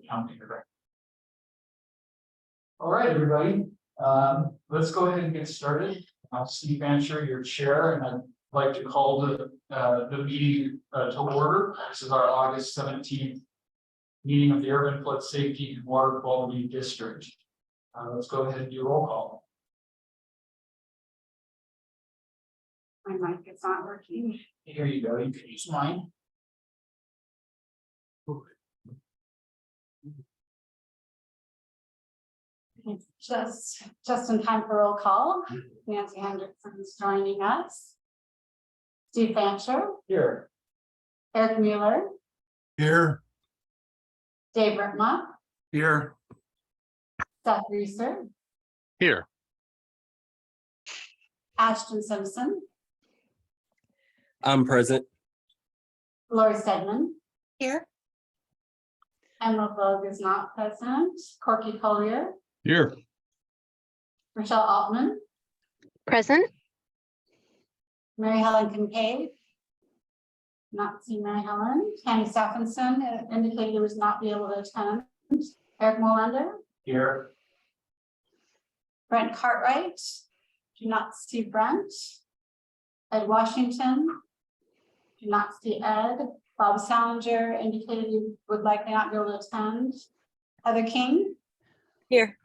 county director. All right, everybody, let's go ahead and get started. Steve Bancher, your chair, and I'd like to call the meeting to order. This is our August 17th meeting of the Urban Flood Safety and Water Quality District. Let's go ahead and do roll call. My mic is not working. Here you go. You can use mine. Just in time for roll call. Nancy Hendrickson is joining us. Steve Bancher, Here. Eric Mueller, Here. Dave Ritma, Here. Seth Reeser, Here. Ashton Simpson, I'm present. Lori Stedman. Here. Emma Vogue is not present. Corky Collier, Here. Michelle Altman, Present. Mary Helen Kincaid. Not see Mary Helen. Tammy Stephenson indicated he was not be able to attend. Eric Molander, Here. Brent Cartwright. Do not see Brent. Ed Washington. Do not see Ed. Bob Salinger indicated he would likely not be able to attend. Heather King Here.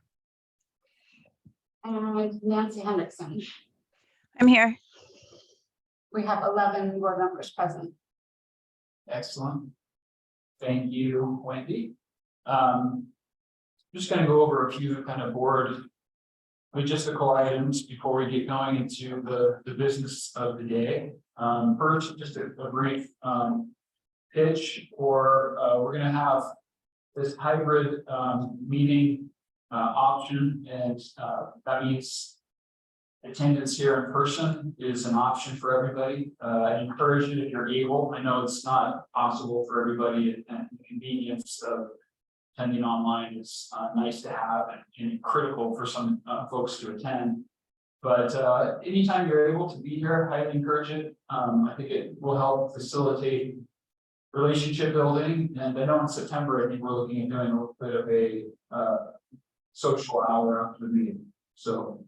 and Nancy Hendrickson. I'm here. We have 11 board members present. Excellent. Thank you, Wendy. Just going to go over a few kind of board logistical items before we get going into the business of the day. First, just a brief pitch for we're going to have this hybrid meeting option, and that means attendance here in person is an option for everybody. I encourage you if you're able. I know it's not possible for everybody, and the convenience of attending online is nice to have and critical for some folks to attend. But anytime you're able to be here, I encourage it. I think it will help facilitate relationship building. And I know in September, I think we're looking at doing a little bit of a social hour after the meeting. So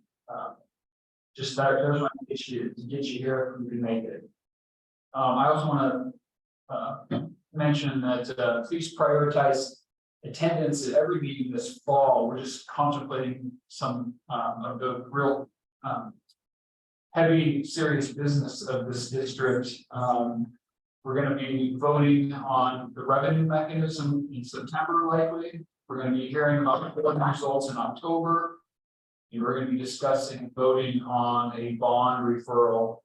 just there's my issue to get you here if you can make it. I also want to mention that please prioritize attendance at every meeting this fall. We're just contemplating some of the real heavy, serious business of this district. We're going to be voting on the revenue mechanism in September, likely. We're going to be hearing about the results in October. And we're going to be discussing and voting on a bond referral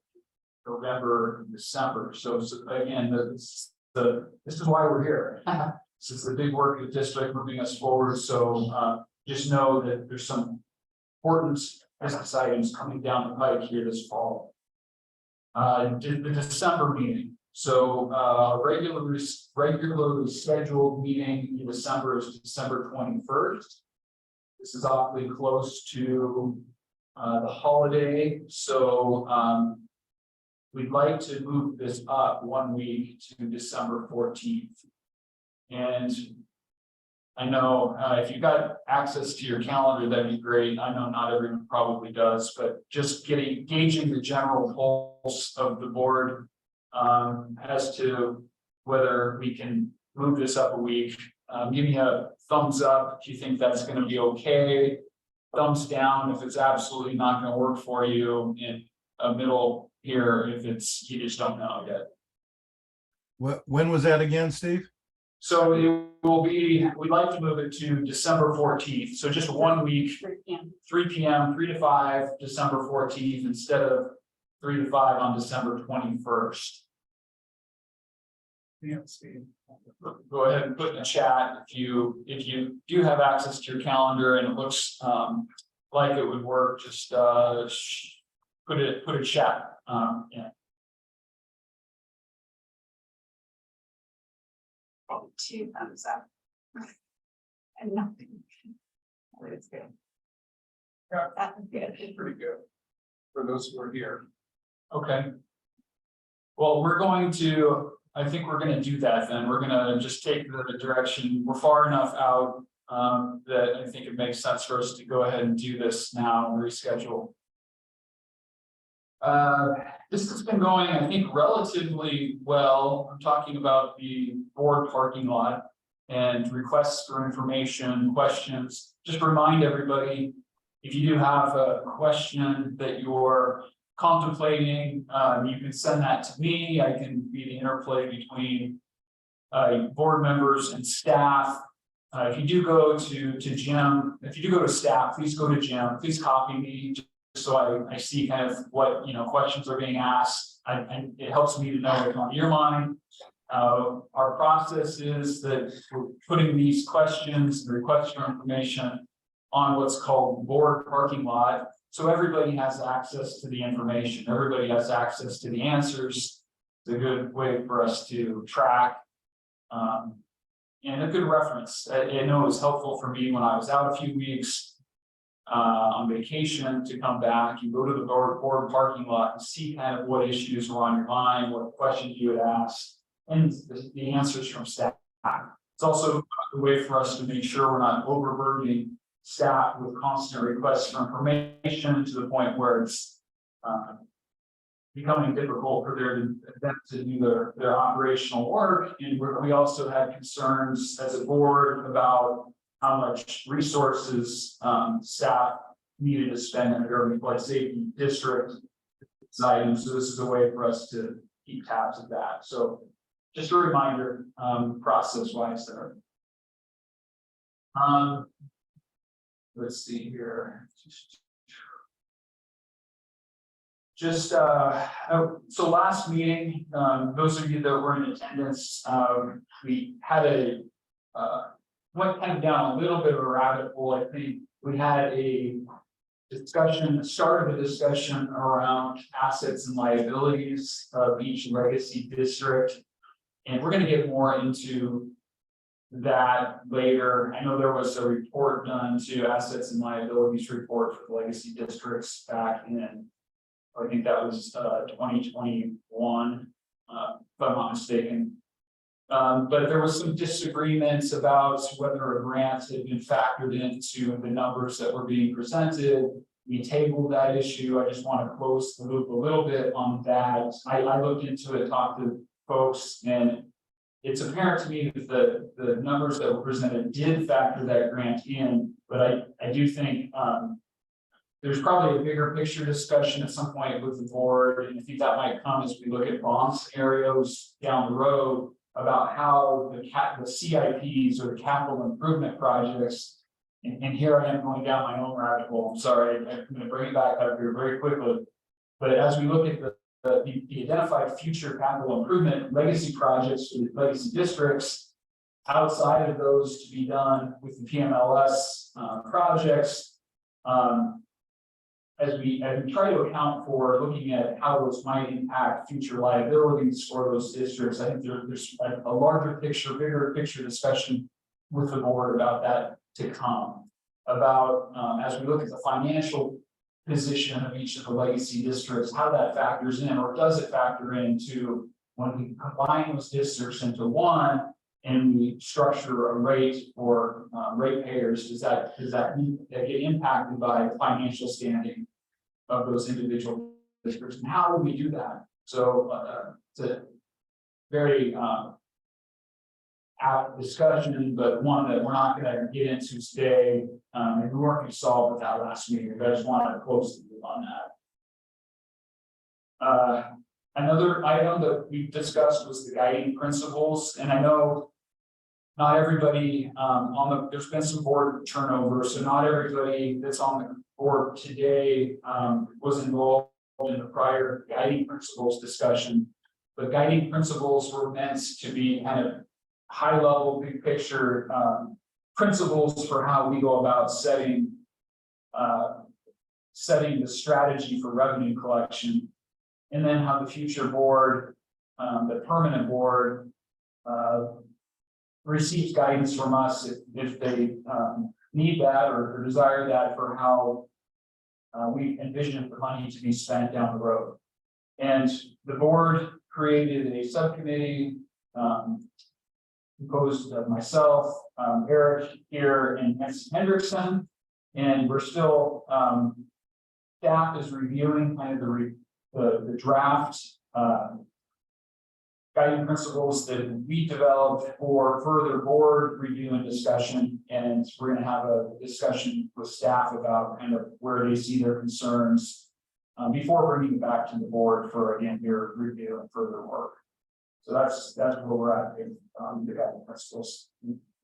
November and December. So again, this is why we're here. This is the big work of the district moving us forward. So just know that there's some important business items coming down the pike here this fall. The December meeting. So regularly scheduled meeting in December is December 21st. This is awfully close to the holiday. So we'd like to move this up 1 week to December 14th. And I know if you've got access to your calendar, that'd be great. I know not everyone probably does, but just gauging the general pulse of the board as to whether we can move this up a week. Give me a thumbs up if you think that's going to be okay. Thumbs down if it's absolutely not going to work for you. In a middle here if it's you just don't know yet. When was that again, Steve? So it will be, we'd like to move it to December 14th. So just 1 week, 3 p.m., 3 to 5, December 14th, instead of 3 to 5 on December 21st. Yeah, Steve. Go ahead and put in the chat if you do have access to your calendar and it looks like it would work, just put a chat. Yeah. 2 thumbs up. And nothing. It's good. Yeah. That was good. Pretty good for those who are here. Okay. Well, we're going to I think we're gonna do that then. We're gonna just take the direction. We're far enough out that I think it makes sense for us to go ahead and do this now and reschedule. This has been going, I think, relatively well. I'm talking about the board parking lot and requests for information, questions. Just remind everybody, if you do have a question that you're contemplating, you can send that to me. I can be the interplay between board members and staff. If you do go to Jim, if you do go to staff, please go to Jim, please copy me, just so I see kind of what, questions are being asked. And it helps me to know what's on your mind. Our process is that we're putting these questions and requests for information on what's called board parking lot. So everybody has access to the information. Everybody has access to the answers. It's a good way for us to track. And a good reference. I know it was helpful for me when I was out a few weeks on vacation to come back. You go to the board parking lot and see kind of what issues were on your mind, what questions you had asked, and the answers from staff. It's also a way for us to make sure we're not overburdening staff with constant requests for information to the point where it's becoming difficult for them to do their operational work. And we also had concerns as a board about how much resources staff needed to spend in the urban flood safety district items. So this is a way for us to keep tabs of that. So just a reminder, process wise there. Let's see here. Just so last meeting, those of you that were in attendance, we had went kind of down a little bit of a rabbit hole. I think we had a discussion, started a discussion around assets and liabilities of each legacy district, and we're going to get more into that later. I know there was a report done to assets and liabilities report for the legacy districts back in, I think that was 2021, if I'm not mistaken. But there was some disagreements about whether a grant had been factored into the numbers that were being presented. We tabled that issue. I just want to close the loop a little bit on that. I looked into it, talked to folks, and it's apparent to me that the numbers that were presented did factor that grant in, but I do think there's probably a bigger picture discussion at some point with the board, and I think that might come as we look at bond scenarios down the road about how the CIPs or the capital improvement projects, and here I am going down my own rabbit hole. I'm sorry, I'm going to bring it back up here very quickly. But as we look at the identified future capital improvement legacy projects for the legacy districts, outside of those to be done with the PMLS projects, as we try to account for looking at how those might impact future liabilities for those districts, I think there's a larger picture, bigger picture discussion with the board about that to come. About as we look at the financial position of each of the legacy districts, how that factors in, or does it factor into when we combine those districts into one and we structure a rate for ratepayers? Does that get impacted by financial standing of those individual districts, and how do we do that? So it's a very out discussion, but one that we're not going to get into today, and we weren't going to solve with that last meeting. But I just wanted to close the loop on that. Another item that we discussed was the guiding principles, and I know not everybody there's been some board turnover, so not everybody that's on the board today was involved in the prior guiding principles discussion. But guiding principles were meant to be kind of high level, big picture principles for how we go about setting the strategy for revenue collection, and then how the future board, the permanent board, receives guidance from us if they need that or desire that for how we envision the money to be spent down the road. And the board created a subcommittee, composed of myself, Eric here, and Nancy Hendrickson. And we're still, staff is reviewing kind of the draft, guiding principles that we developed for further board review and discussion. And we're going to have a discussion with staff about kind of where they see their concerns before bringing it back to the board for, again, your review and further work. So that's where we're at with the guiding principles.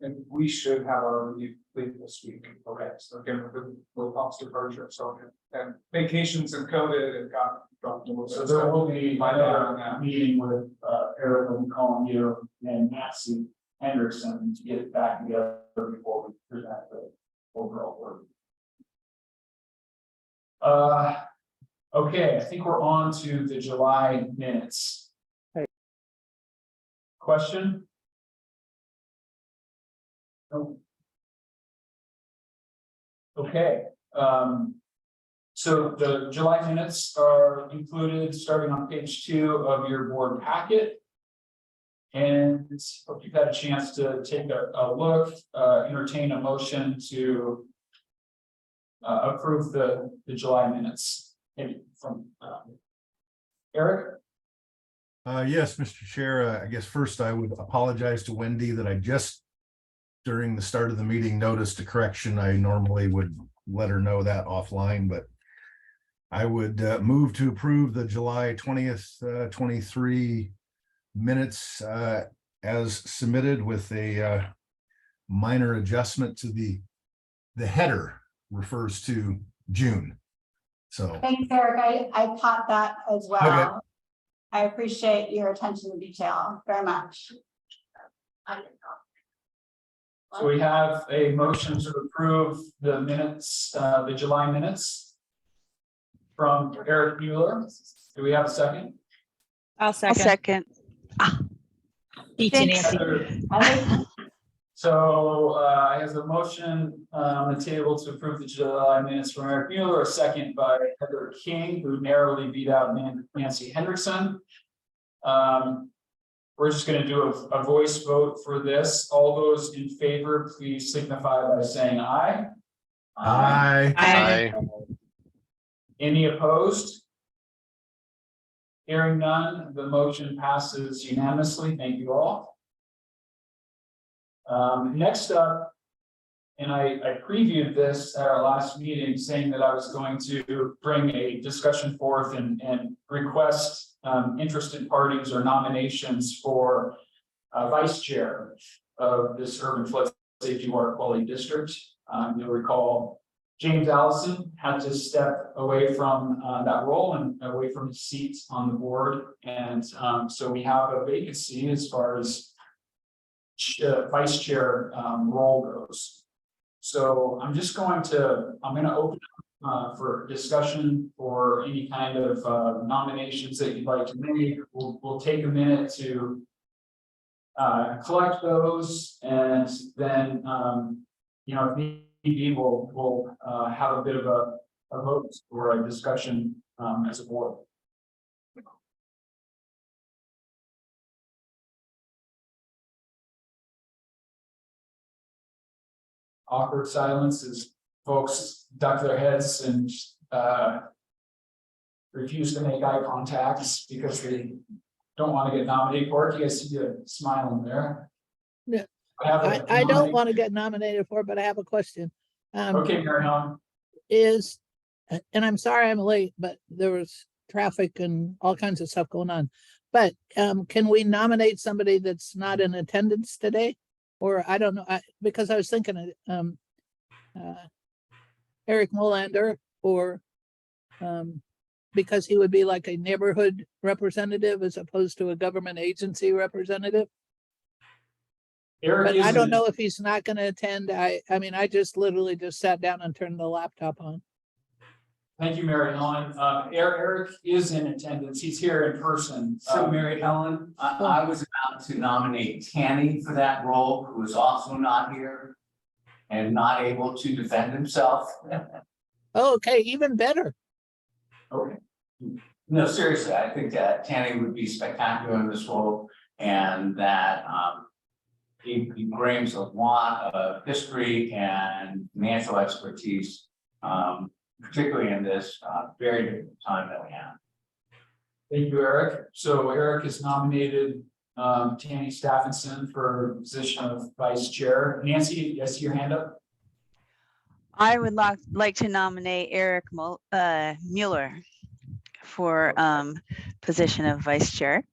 And we should have our review complete this week. Okay, so again, we'll pause departure, so, and vacations and COVID and got dropped. So there will be a meeting with Eric and calling you and Nancy Hendrickson to get it back together before we present the overall work. Okay, I think we're on to the July minutes. Question? No. Okay, so the July minutes are included starting on page 2 of your board packet. And hope you've had a chance to take a look, entertain a motion to approve the July minutes. Maybe from Eric? Yes, Mr. Chair, I guess first I would apologize to Wendy that I just during the start of the meeting noticed a correction. I normally would let her know that offline, but I would move to approve the July 20th, 23 minutes as submitted with a minor adjustment to the header refers to June. So Thanks, Eric. I caught that as well. Okay. I appreciate your attention to detail very much. So we have a motion to approve the minutes, the July minutes from Eric Mueller. Do we have a second? I'll second. Heather. So I have a motion on the table to approve the July minutes from Eric Mueller, a second by Heather King, who narrowly beat out Nancy Hendrickson. We're just going to do a voice vote for this. All those in favor, please signify by saying aye. aye. Any opposed? Hearing none, the motion passes unanimously. Thank you all. Next up, and I previewed this at our last meeting saying that I was going to bring a discussion forth and request interested parties or nominations for vice chair of this urban flood safety water quality district. You'll recall James Allison had to step away from that role and away from his seat on the board. And so we have a vacancy as far as vice chair role goes. So I'm going to open for discussion or any kind of nominations that you'd like to make. We'll take a minute to collect those, and then if need be, we'll have a bit of a vote or a discussion as a board. Awkward silence as folks duck their heads and refuse to make eye contacts because they don't want to get nominated for it. You guys see you smiling there. Yeah. I don't want to get nominated for it, but I have a question. Okay, Mary Helen. And I'm sorry I'm late, but there was traffic and all kinds of stuff going on. But can we nominate somebody that's not in attendance today? Or I don't know, because I was thinking Eric Molander, or because he would be like a neighborhood representative as opposed to a government agency representative. But I don't know if he's not going to attend. I mean, I just literally just sat down and turned the laptop on. Thank you, Mary Helen. Eric is in attendance. He's here in person. So Mary Helen, I was about to nominate Tammy for that role, who is also not here and not able to defend himself. Oh, okay, even better. Okay. No, seriously, I think that Tanny would be spectacular in this role and that he brings a lot of history and financial expertise, particularly in this very difficult time that we have. Thank you, Eric. So Eric has nominated Tanny Stephenson for position of vice chair. Nancy, I see your hand up. I would like to nominate Eric Mueller for position of vice chair.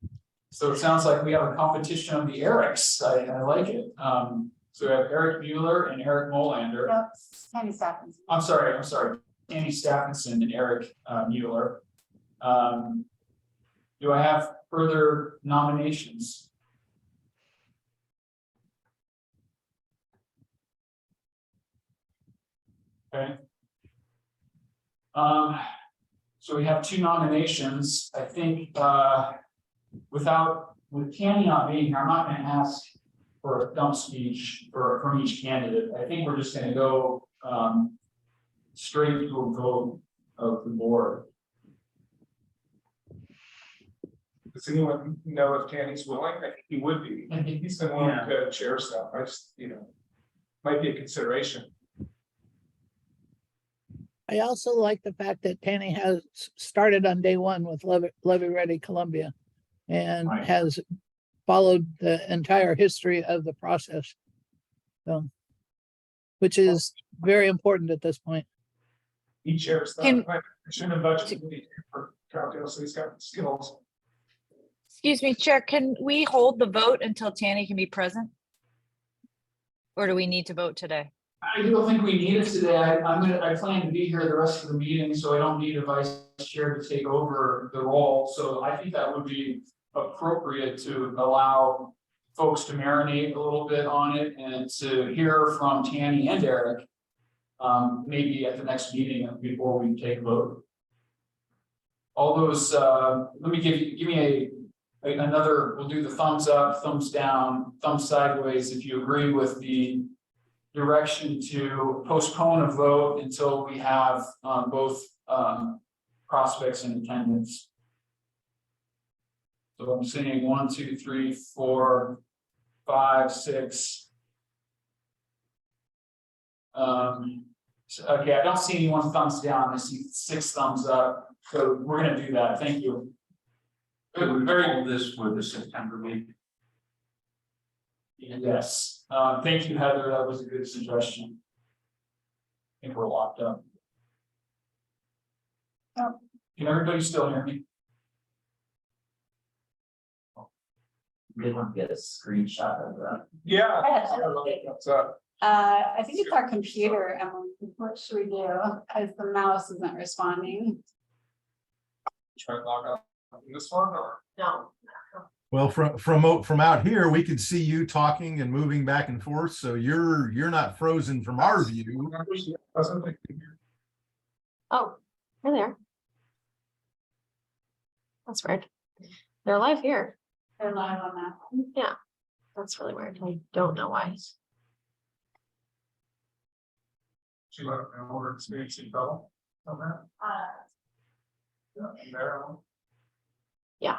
So it sounds like we have a competition of the Erics. I like it. So we have Eric Mueller and Eric Molander. Yep, Tammy Stephenson. I'm sorry. Tanny Stephenson and Eric Mueller. Do I have further nominations? Okay. So we have 2 nominations. I think with Tanny not being here, I'm not going to ask for a dump speech from each candidate. I think we're just going to go straight to a vote of the board. Does anyone know if Tanny's willing? I think he would be. He's been willing to chair stuff. I just, might be a consideration. I also like the fact that Tanny has started on day one with Levy Ready Columbia and Right. has followed the entire history of the process. So, which is very important at this point. He chairs stuff. Can- I shouldn't have budgeted for Troutdale, so he's got skills. Excuse me, Chair, can we hold the vote until Tanny can be present? Or do we need to vote today? I don't think we need it today. I plan to be here the rest of the meeting, so I don't need a vice chair to take over the role. So I think that would be appropriate to allow folks to marinate a little bit on it and to hear from Tanny and Eric. Maybe at the next meeting before we take a vote. All those, let me give me another, we'll do the thumbs up, thumbs down, thumbs sideways if you agree with the direction to postpone a vote until we have both prospects in attendance. So I'm seeing 1, 2, 3, 4, 5, 6. Okay, I don't see anyone thumbs down. I see 6 thumbs up. So we're gonna do that. Thank you. Could we hold this for the September meeting? Yes, thank you, Heather. That was a good suggestion. I think we're locked up. Can everybody still hear me? We want to get a screenshot of that. Yeah. I think it's our computer, Emily. What should we do? Because the mouse isn't responding. Try to log out in this one or? No. Well, from out here, we could see you talking and moving back and forth, so you're not frozen from our view. Oh, they're there. That's weird. They're live here. They're live on that one. Yeah, that's really weird. I don't know why. She let them know we're experiencing trouble on that. There. Yeah.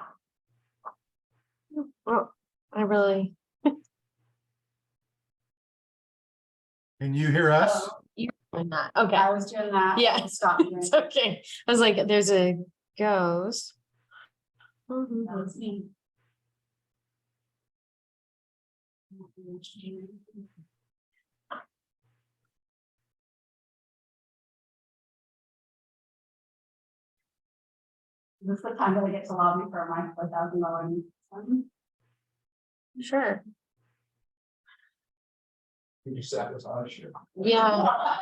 Oh, I really. Can you hear us? You're doing that. Okay. I was doing that. Yeah. Stop doing It's that. okay. I was like, there's a ghost. That was me. This is the time that I get to lobby for my $4,000. Sure. You sabotage here. Yeah.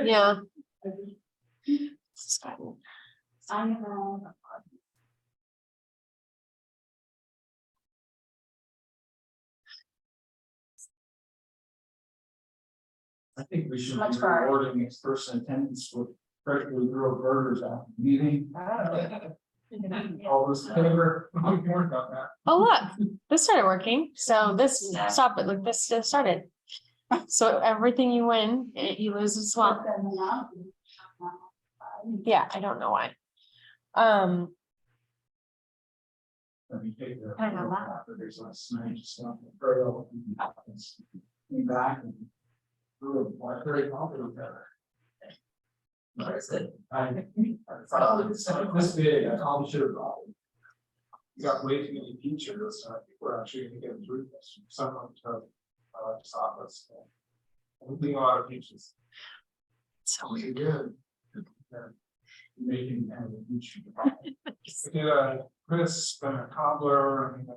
Yeah. I know. I think we should be Much better. rewarding this person attendance with freshly grilled burgers after the meeting. All this favor. I'm worried about that. Oh, look, this started working. So this, stop it. Look, this started. So everything you win, you lose as well. Yeah, I don't know why. Let me take the. I know that. There's a smidge of stuff. Came back and. Very confident there. Like I said, this big, I probably should have brought it. You got way too many features, so I think we're actually gonna get through this, someone to, stop us. Moving a lot of features. So we good. Making kind of a future. Yeah, Chris, been a cobbler, and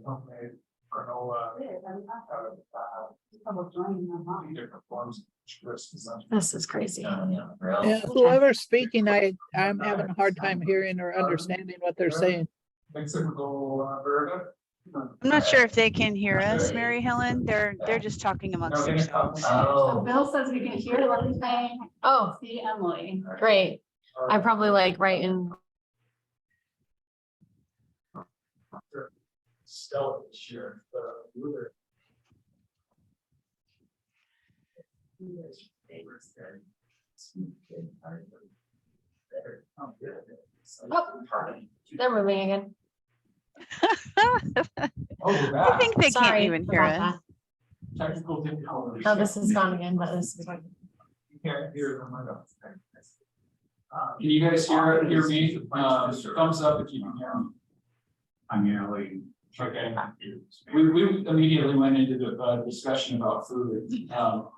homemade granola. Different forms. This is crazy. Yeah, whoever's speaking, I'm having a hard time hearing or understanding what they're saying. Mexico, Verda. I'm not sure if they can hear us, Mary Helen. They're just talking amongst themselves. So Oh, Bill says we can hear everything. Oh, See Emily. great. I probably like right in. Stellar this year, we're. Oh, they're moving again. I think they can't Sorry even hear about us. that. Technical difficulties. Oh, this is gone again, but this is working. You can't hear them. Can you guys hear me? Thumbs up if you can hear me. I'm nearly. Okay. We immediately went into the discussion about food. Oh,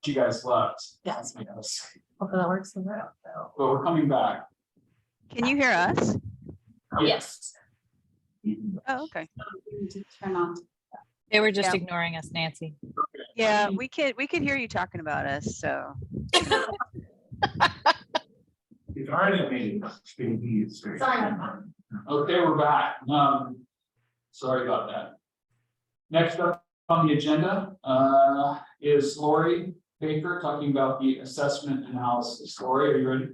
You guys left. yes. Yes. Hopefully that works. But we're coming back. Can you hear us? Yes. Oh, okay. Turn on. They were just Yeah. ignoring us, Nancy. Yeah, we could hear you talking about us, so. It's already made. Sorry. Okay, we're back. Sorry about that. Next up on the agenda, is Lori Baker talking about the assessment analysis. Lori, are you ready?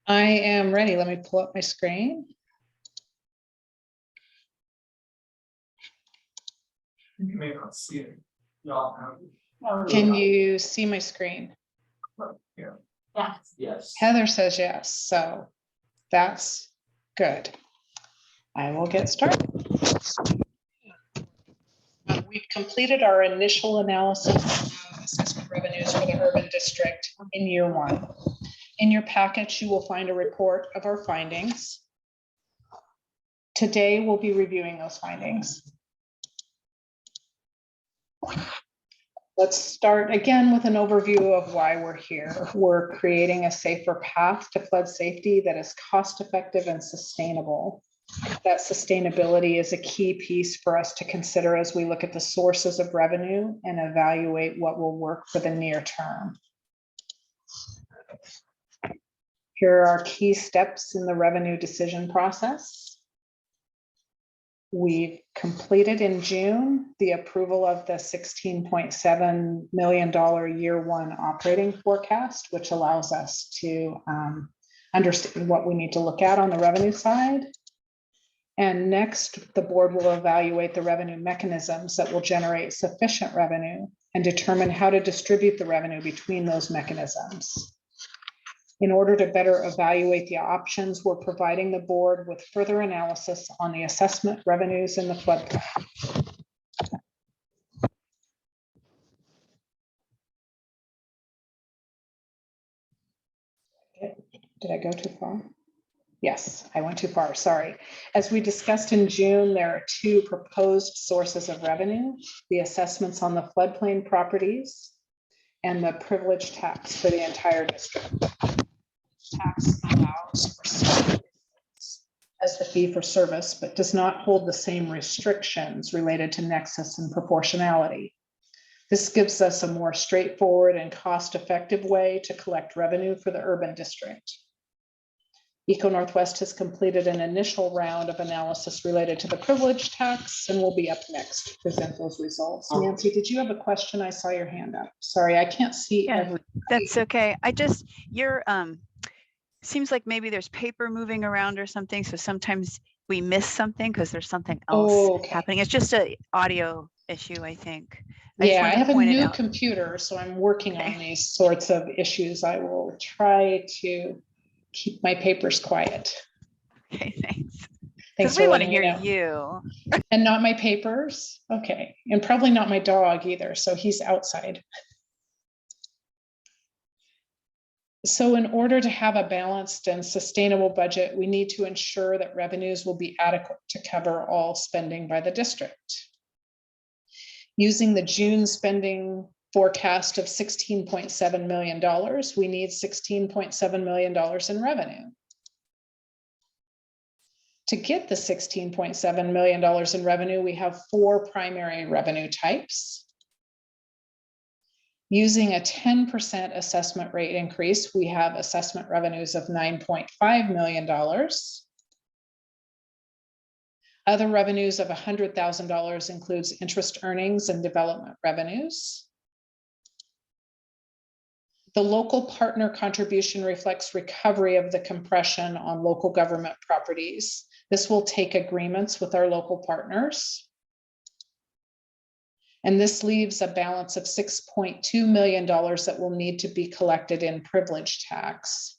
I am ready. Let me pull up my screen. You may not see it. Y'all have. Can you see my screen? Yes. Yes. Heather says yes, so that's good. I will get started. We've completed our initial analysis of assessment revenues for the urban district in year one. In your package, you will find a report of our findings. Today, we'll be reviewing those findings. Let's start again with an overview of why we're here. We're creating a safer path to flood safety that is cost-effective and sustainable. That sustainability is a key piece for us to consider as we look at the sources of revenue and evaluate what will work for the near term. Here are our key steps in the revenue decision process. We've completed in June the approval of the $16.7 million year one operating forecast, which allows us to understand what we need to look at on the revenue side. And next, the board will evaluate the revenue mechanisms that will generate sufficient revenue and determine how to distribute the revenue between those mechanisms. In order to better evaluate the options, we're providing the board with further analysis on the assessment revenues in the floodplain. Did I go too far? Yes, I went too far, sorry. As we discussed in June, there are two proposed sources of revenue, the assessments on the floodplain properties and the privilege tax for the entire district. Tax allows for service as the fee for service, but does not hold the same restrictions related to nexus and proportionality. This gives us a more straightforward and cost-effective way to collect revenue for the urban district. Eco Northwest has completed an initial round of analysis related to the privilege tax and will be up next to present those results. Nancy, did you have a question? I saw your hand up. Sorry, I can't see everything. That's okay. You're seems like maybe there's paper moving around or something. So sometimes we miss something because there's something else happening. It's just an audio issue, I think. Yeah, I have a new computer, so I'm working on these sorts of issues. I will try to keep my papers quiet. Okay, thanks. Thanks Because for we want to letting me hear know. you. And not my papers? Okay, and probably not my dog either, so he's outside. So in order to have a balanced and sustainable budget, we need to ensure that revenues will be adequate to cover all spending by the district. Using the June spending forecast of $16.7 million, we need $16.7 million in revenue. To get the $16.7 million in revenue, we have 4 primary revenue types. Using a 10% assessment rate increase, we have assessment revenues of $9.5 million. Other revenues of $100,000 includes interest earnings and development revenues. The local partner contribution reflects recovery of the compression on local government properties. This will take agreements with our local partners. And this leaves a balance of $6.2 million that will need to be collected in privilege tax.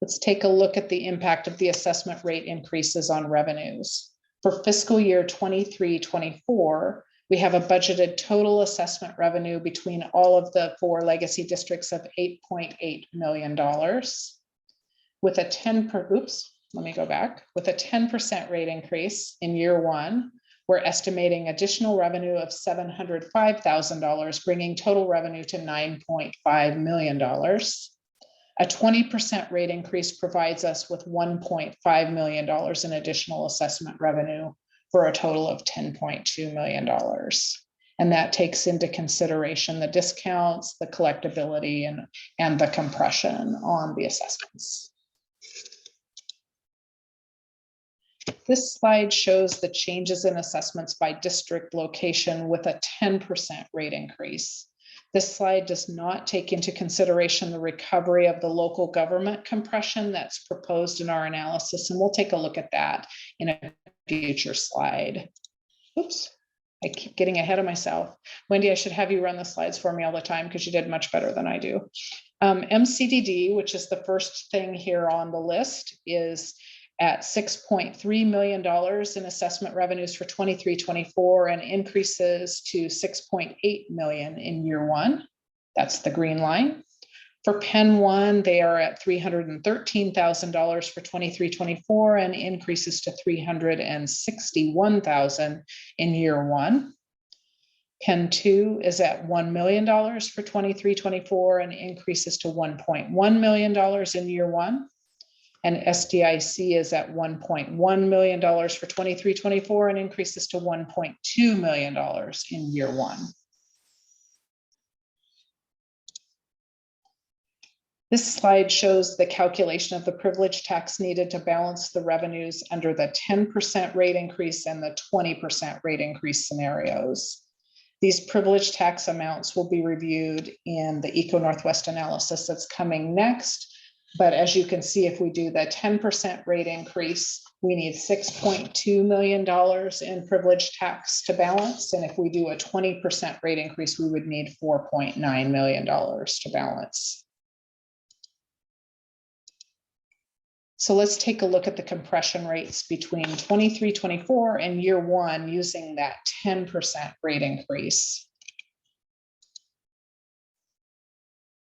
Let's take a look at the impact of the assessment rate increases on revenues. For fiscal year 23-24, we have a budgeted total assessment revenue between all of the 4 legacy districts of $8.8 million. With a 10% rate increase in year 1, we're estimating additional revenue of $705,000, bringing total revenue to $9.5 million. A 20% rate increase provides us with $1.5 million in additional assessment revenue for a total of $10.2 million. And that takes into consideration the discounts, the collectability, and the compression on the assessments. This slide shows the changes in assessments by district location with a 10% rate increase. This slide does not take into consideration the recovery of the local government compression that's proposed in our analysis, and we'll take a look at that in a future slide. Oops, I keep getting ahead of myself. Wendy, I should have you run the slides for me all the time because you did much better than I do. MCDD, which is the first thing here on the list, is at $6.3 million in assessment revenues for 23-24 and increases to $6.8 million in year 1. That's the green line. For Penn 1, they are at $313,000 for 23-24 and increases to $361,000 in year 1. Penn 2 is at $1 million for 23-24 and increases to $1.1 million in year 1. And SDIC is at $1.1 million for 23-24 and increases to $1.2 million in year 1. This slide shows the calculation of the privilege tax needed to balance the revenues under the 10% rate increase and the 20% rate increase scenarios. These privilege tax amounts will be reviewed in the Eco Northwest analysis that's coming next. But as you can see, if we do the 10% rate increase, we need $6.2 million in privilege tax to balance. And if we do a 20% rate increase, we would need $4.9 million to balance. So let's take a look at the compression rates between 23-24 and year 1 using that 10% rate increase.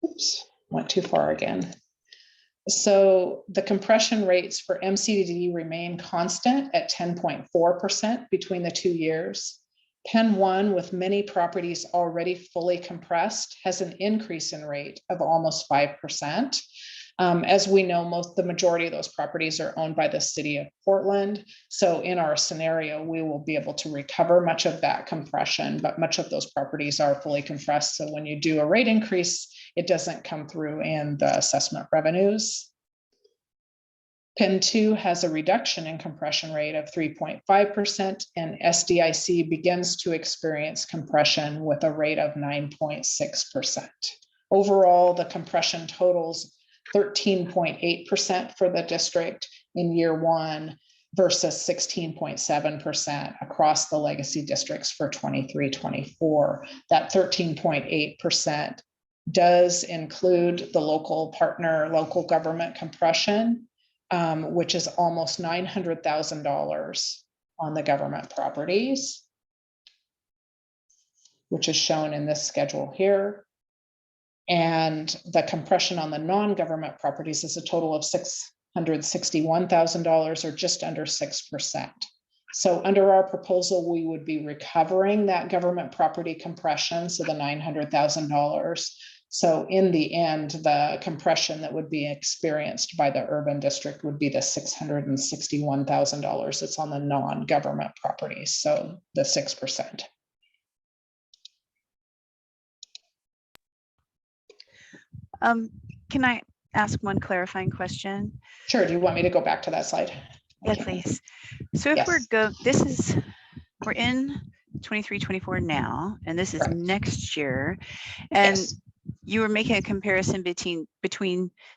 Oops, went too far again. So the compression rates for MCDD remain constant at 10.4% between the 2 years. Penn 1, with many properties already fully compressed, has an increase in rate of almost 5%. As we know, the majority of those properties are owned by the city of Portland. So in our scenario, we will be able to recover much of that compression, but much of those properties are fully compressed. So when you do a rate increase, it doesn't come through in the assessment revenues. Penn 2 has a reduction in compression rate of 3.5%, and SDIC begins to experience compression with a rate of 9.6%. Overall, the compression totals 13.8% for the district in year 1 versus 16.7% across the legacy districts for 23-24. That 13.8% does include the local partner, local government compression, which is almost $900,000 on the government properties, which is shown in this schedule here. And the compression on the non-government properties is a total of $661,000, or just under 6%. So under our proposal, we would be recovering that government property compression, so the $900,000. So in the end, the compression that would be experienced by the urban district would be the $661,000. It's on the non-government properties, so the 6%. Can I ask one clarifying question? Sure. Do you want me to go back to that slide? Yeah, please. So if Yes. we're in 23-24 now, and this is Correct. next year, and Yes. you were making a comparison between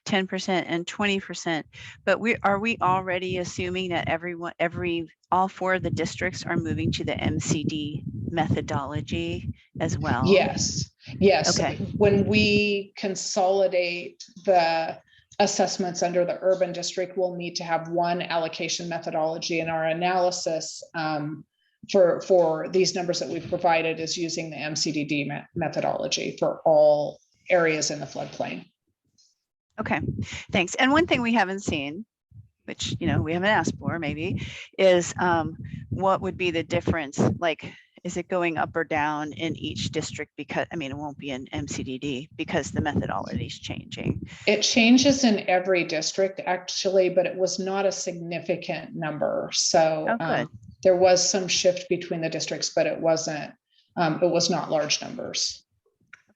10% and 20%, but are we already assuming that all 4 of the districts are moving to the MCD methodology as well? Yes, yes. Okay. When we consolidate the assessments under the urban district, we'll need to have one allocation methodology, and our analysis for these numbers that we've provided is using the MCDD methodology for all areas in the floodplain. Okay, thanks. And one thing we haven't seen, which we haven't asked for maybe, is what would be the difference? Like, is it going up or down in each district? Because it won't be in MCDD because the methodology is changing. It changes in every district actually, but it was not a significant number. So there was some shift between the districts, but it was not large numbers.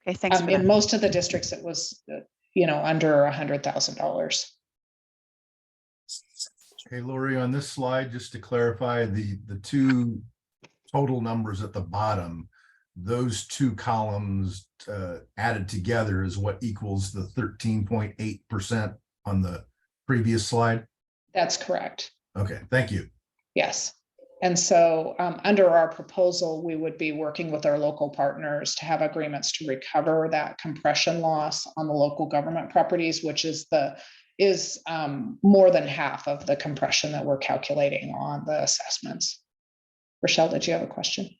Okay, thanks for that. In most of the districts, it was, under $100,000. Okay, Lori, on this slide, just to clarify, the 2 total numbers at the bottom, those 2 columns added together is what equals the 13.8% on the previous slide? That's correct. Okay, thank you. Yes. And so under our proposal, we would be working with our local partners to have agreements to recover that compression loss on the local government properties, which is more than half of the compression that we're calculating on the assessments. Rochelle, did you have a question?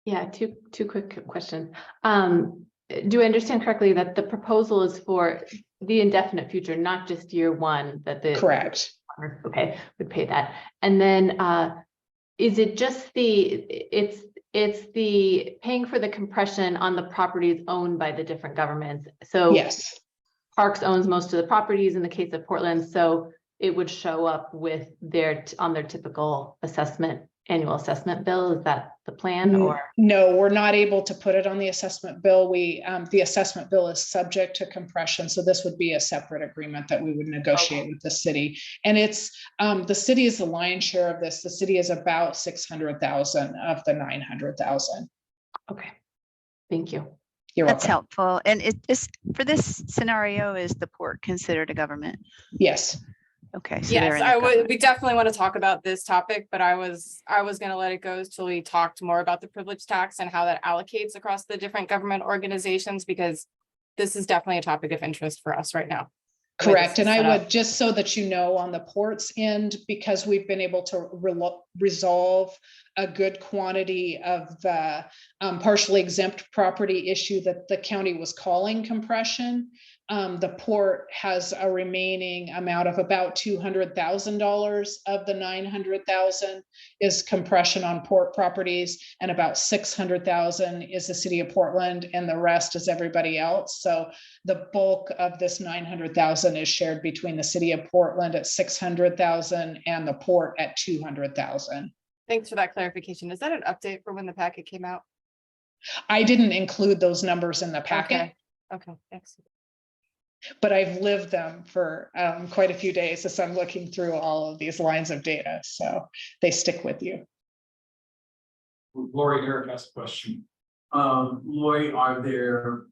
Yeah, two quick questions. Do I understand correctly that the proposal is for the indefinite future, not just year 1, that the correct would pay that? And then is it just it's the paying for the compression on the properties owned by the different governments? So yes, Parks owns most of the properties in the case of Portland, so it would show up with on their typical annual assessment bill. Is that the plan? Or no, we're not able to put it on the assessment bill. The assessment bill is subject to compression, so this would be a separate agreement that we would negotiate with the city. And it's the city is the lion's share of this. The city is about 600,000 of the 900,000. Okay, thank you. That's helpful. And for this scenario, is the port considered a government? Yes. Okay. So yes, we definitely want to talk about this topic, but I was going to let it go till we talked more about the privilege tax and how that allocates across the different government organizations, because this is definitely a topic of interest for us right now. Correct. And I would, just so that on the port's end, because we've been able to resolve a good quantity of the partially exempt property issue that the county was calling compression, the port has a remaining amount of about $200,000 of the 900,000 is compression on port properties, and about 600,000 is the city of Portland, and the rest is everybody else. So the bulk of this 900,000 is shared between the city of Portland at 600,000 and the port at 200,000. Thanks for that clarification. Is that an update for when the packet came out? I didn't include those numbers in the packet. Okay, excellent. But I've lived them for quite a few days as I'm looking through all of these lines of data, so they stick with you. Lori, Eric has a question. Lori, are there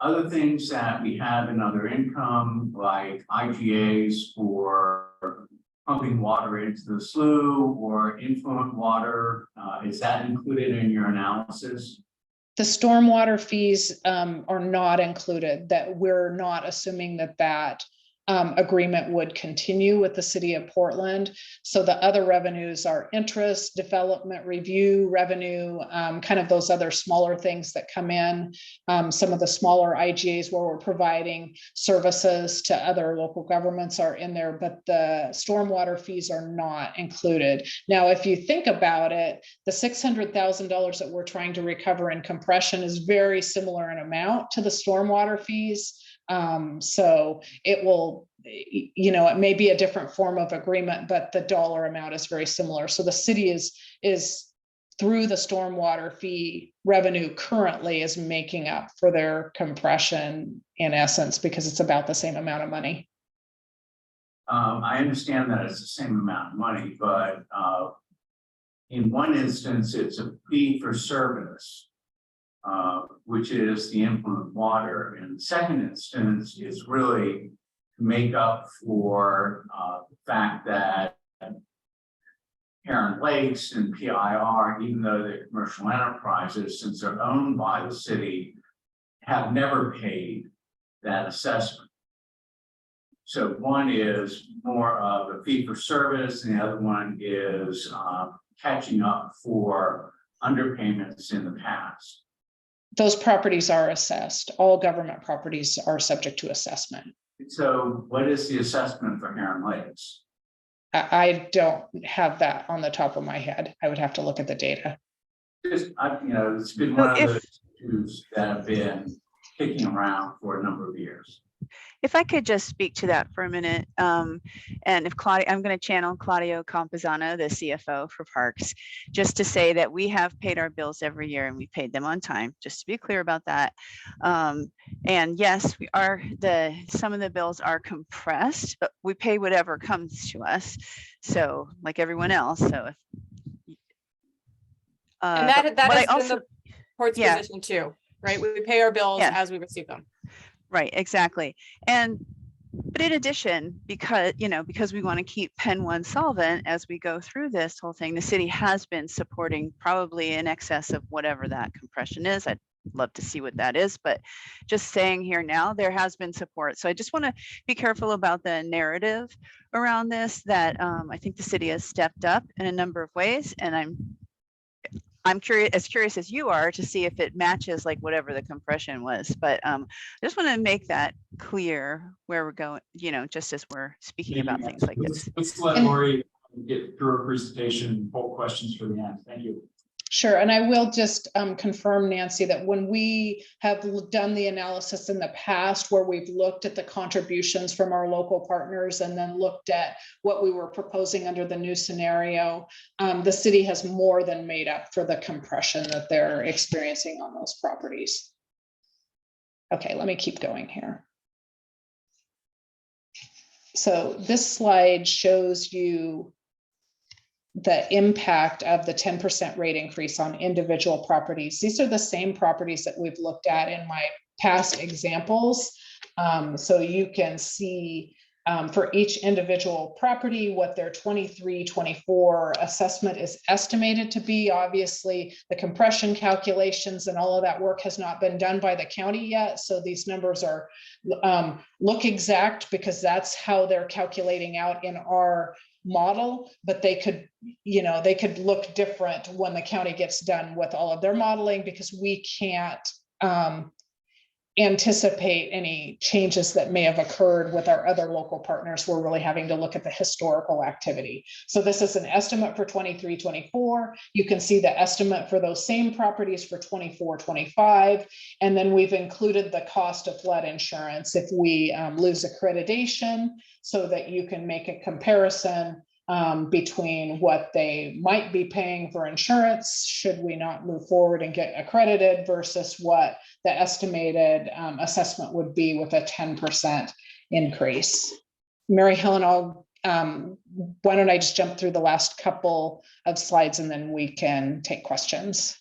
other things that we have in other income, like IGAs for pumping water into the slough or influent water? Is that included in your analysis? The stormwater fees are not included, that we're not assuming that agreement would continue with the city of Portland. So the other revenues are interest, development review revenue, kind of those other smaller things that come in. Some of the smaller IGAs where we're providing services to other local governments are in there, but the stormwater fees are not included. Now, if you think about it, the $600,000 that we're trying to recover in compression is very similar in amount to the stormwater fees. So it will, it may be a different form of agreement, but the dollar amount is very similar. So the city is through the stormwater fee revenue currently is making up for their compression in essence, because it's about the same amount of money. I understand that it's the same amount of money, but in one instance, it's a fee for service, which is the influent water. In the second instance, is really to make up for the fact that Heron Lakes and PIR, even though they're commercial enterprises, since they're owned by the city, have never paid that assessment. So one is more of a fee for service, and the other one is catching up for underpayments in the past. Those properties are assessed. All government properties are subject to assessment. So what is the assessment for Heron Lakes? I don't have that on the top of my head. I would have to look at the data. Just, it's been one of those issues that have been kicking around for a number of years. If I could just speak to that for a minute, and if Claudia, I'm going to channel Claudio Campuzano, the CFO for Parks, just to say that we have paid our bills every year and we paid them on time, just to be clear about that. And yes, we are some of the bills are compressed, but we pay whatever comes to us. So like everyone else. So if, And that has been the court's yeah. position too, right? We pay our bills as we receive them. Right, exactly. But in addition, because we want to keep Penn 1 solvent as we go through this whole thing, the city has been supporting probably in excess of whatever that compression is. I'd love to see what that is, but just saying here now, there has been support. So I just want to be careful about the narrative around this, that I think the city has stepped up in a number of ways, and I'm curious as you are to see if it matches like whatever the compression was. But I just want to make that clear where we're going, just as we're speaking about things like this. Let's let Lori get through her presentation, poll questions for the end. Thank you. Sure, and I will just confirm, Nancy, that when we have done the analysis in the past where we've looked at the contributions from our local partners and then looked at what we were proposing under the new scenario, the city has more than made up for the compression that they're experiencing on those properties. Okay, let me keep going here. So this slide shows you the impact of the 10% rate increase on individual properties. These are the same properties that we've looked at in my past examples. So you can see for each individual property what their 23-24 assessment is estimated to be. Obviously, the compression calculations and all of that work has not been done by the county yet. So these numbers are look exact because that's how they're calculating out in our model, but they could look different when the county gets done with all of their modeling, because we can't anticipate any changes that may have occurred with our other local partners. We're really having to look at the historical activity. So this is an estimate for 23-24. You can see the estimate for those same properties for 24-25. And then we've included the cost of flood insurance if we lose accreditation, so that you can make a comparison between what they might be paying for insurance should we not move forward and get accredited versus what the estimated assessment would be with a 10% increase. Mary Helen, why don't I just jump through the last couple of slides and then we can take questions.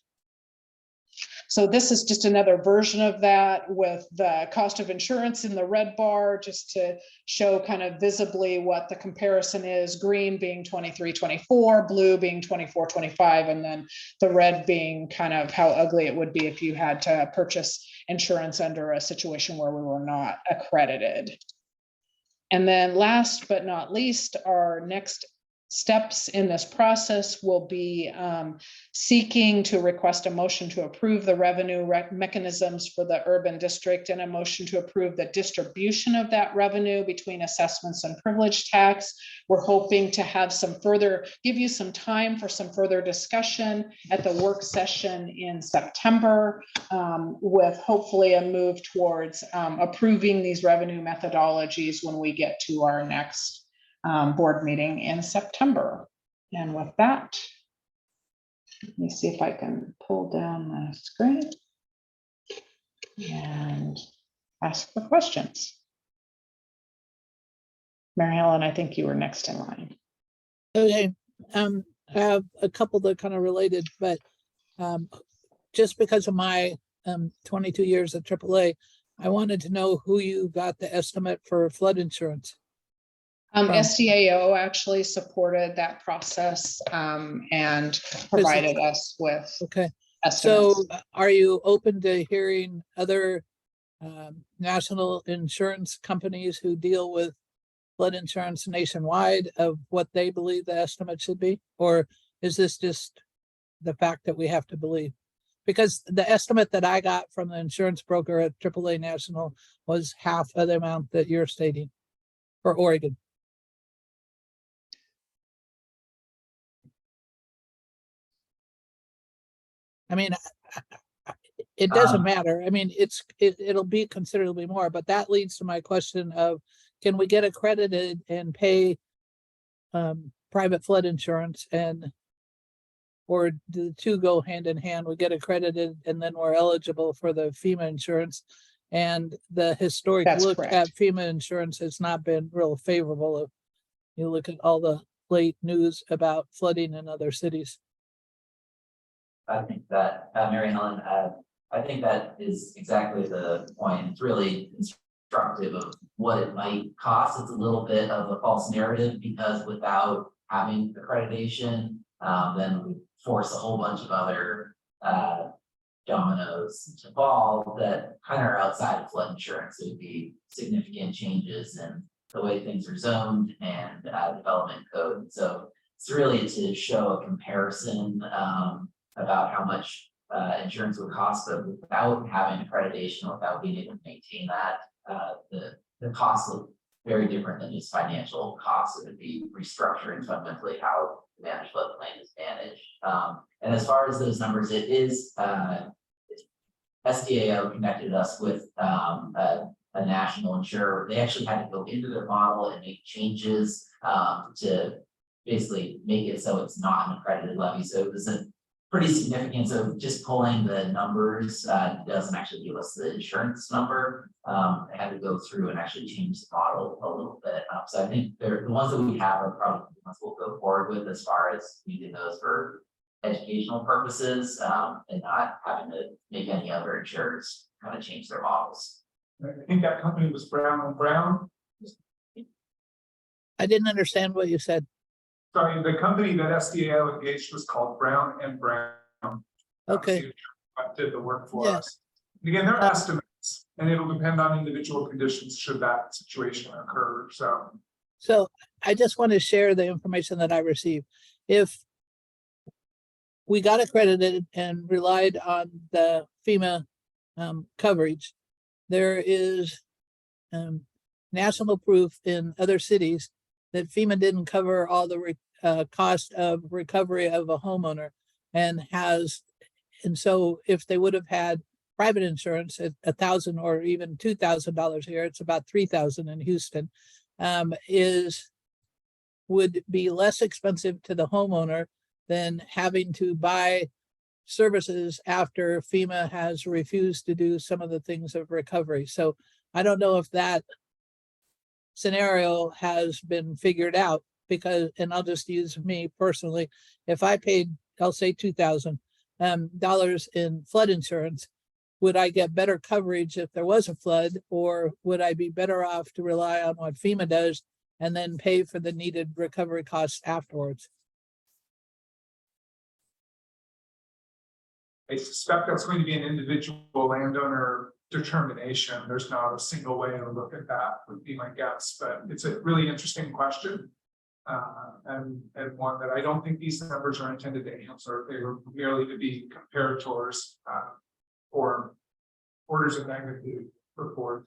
So this is just another version of that with the cost of insurance in the red bar, just to show kind of visibly what the comparison is, green being 23-24, blue being 24-25, and then the red being kind of how ugly it would be if you had to purchase insurance under a situation where we were not accredited. And then last but not least, our next steps in this process will be seeking to request a motion to approve the revenue mechanisms for the urban district and a motion to approve the distribution of that revenue between assessments and privilege tax. We're hoping to have give you some time for some further discussion at the work session in September, with hopefully a move towards approving these revenue methodologies when we get to our next board meeting in September. And with that, let me see if I can pull down the screen and ask for questions. Mary Helen, I think you were next in line. Okay, I have a couple that are kind of related, but just because of my 22 years at AAA, I wanted to know who you got the estimate for flood insurance. SDAO actually supported that process and provided us with estimates. So are you open to hearing other national insurance companies who deal with flood insurance nationwide of what they believe the estimate should be? Or is this just the fact that we have to believe? Because the estimate that I got from the insurance broker at AAA National was half of the amount that you're stating for Oregon. I mean, it doesn't matter. I mean, it'll be considerably more, but that leads to my question of, can we get accredited and pay private flood insurance, or do the two go hand in hand? We get accredited and then we're eligible for the FEMA insurance. And the historic look at FEMA insurance has not been real favorable. If you look at all the late news about flooding in other cities. I think that, Mary Helen, I think that is exactly the point. It's really instructive of what it might cost. It's a little bit of a false narrative, because without having accreditation, then we force a whole bunch of other dominoes to fall that kind of are outside of flood insurance. It would be significant changes in the way things are zoned and development code. So it's really to show a comparison about how much insurance would cost, but without having accreditation, without being able to maintain that, the costs look very different than just financial costs. It would be restructuring fundamentally how the managed floodplain is managed. And as far as those numbers, it is SDAO connected us with a national insurer. They actually had to go into their model and make changes to basically make it so it's not an accredited levy. So it was a pretty significant. So just pulling the numbers doesn't actually give us the insurance number. I had to go through and actually change the model a little bit. So I think the ones that we have are probably the ones we'll go forward with as far as using those for educational purposes and not having to make any other insurers kind of change their models. I think that company was Brown & Brown. I didn't understand what you said. Sorry, the company that SDAO engaged was called Brown & Brown. Okay. Did the work for us. Again, they're estimates, and it'll depend on individual conditions should that situation occur. So I just want to share the information that I received. If we got accredited and relied on the FEMA coverage, there is national proof in other cities that FEMA didn't cover all the cost of recovery of a homeowner, and so if they would have had private insurance at $1,000 or even $2,000 here, it's about $3,000 in Houston, would be less expensive to the homeowner than having to buy services after FEMA has refused to do some of the things of recovery. So I don't know if that scenario has been figured out, because, and I'll just use me personally, if I paid, I'll say $2,000, dollars in flood insurance, would I get better coverage if there was a flood, or would I be better off to rely on what FEMA does and then pay for the needed recovery costs afterwards? I suspect that's going to be an individual landowner determination. There's not a single way to look at that, would be my guess, but it's a really interesting question. And one that I don't think these numbers are intended to answer. They were merely to be comparators for orders of magnitude report.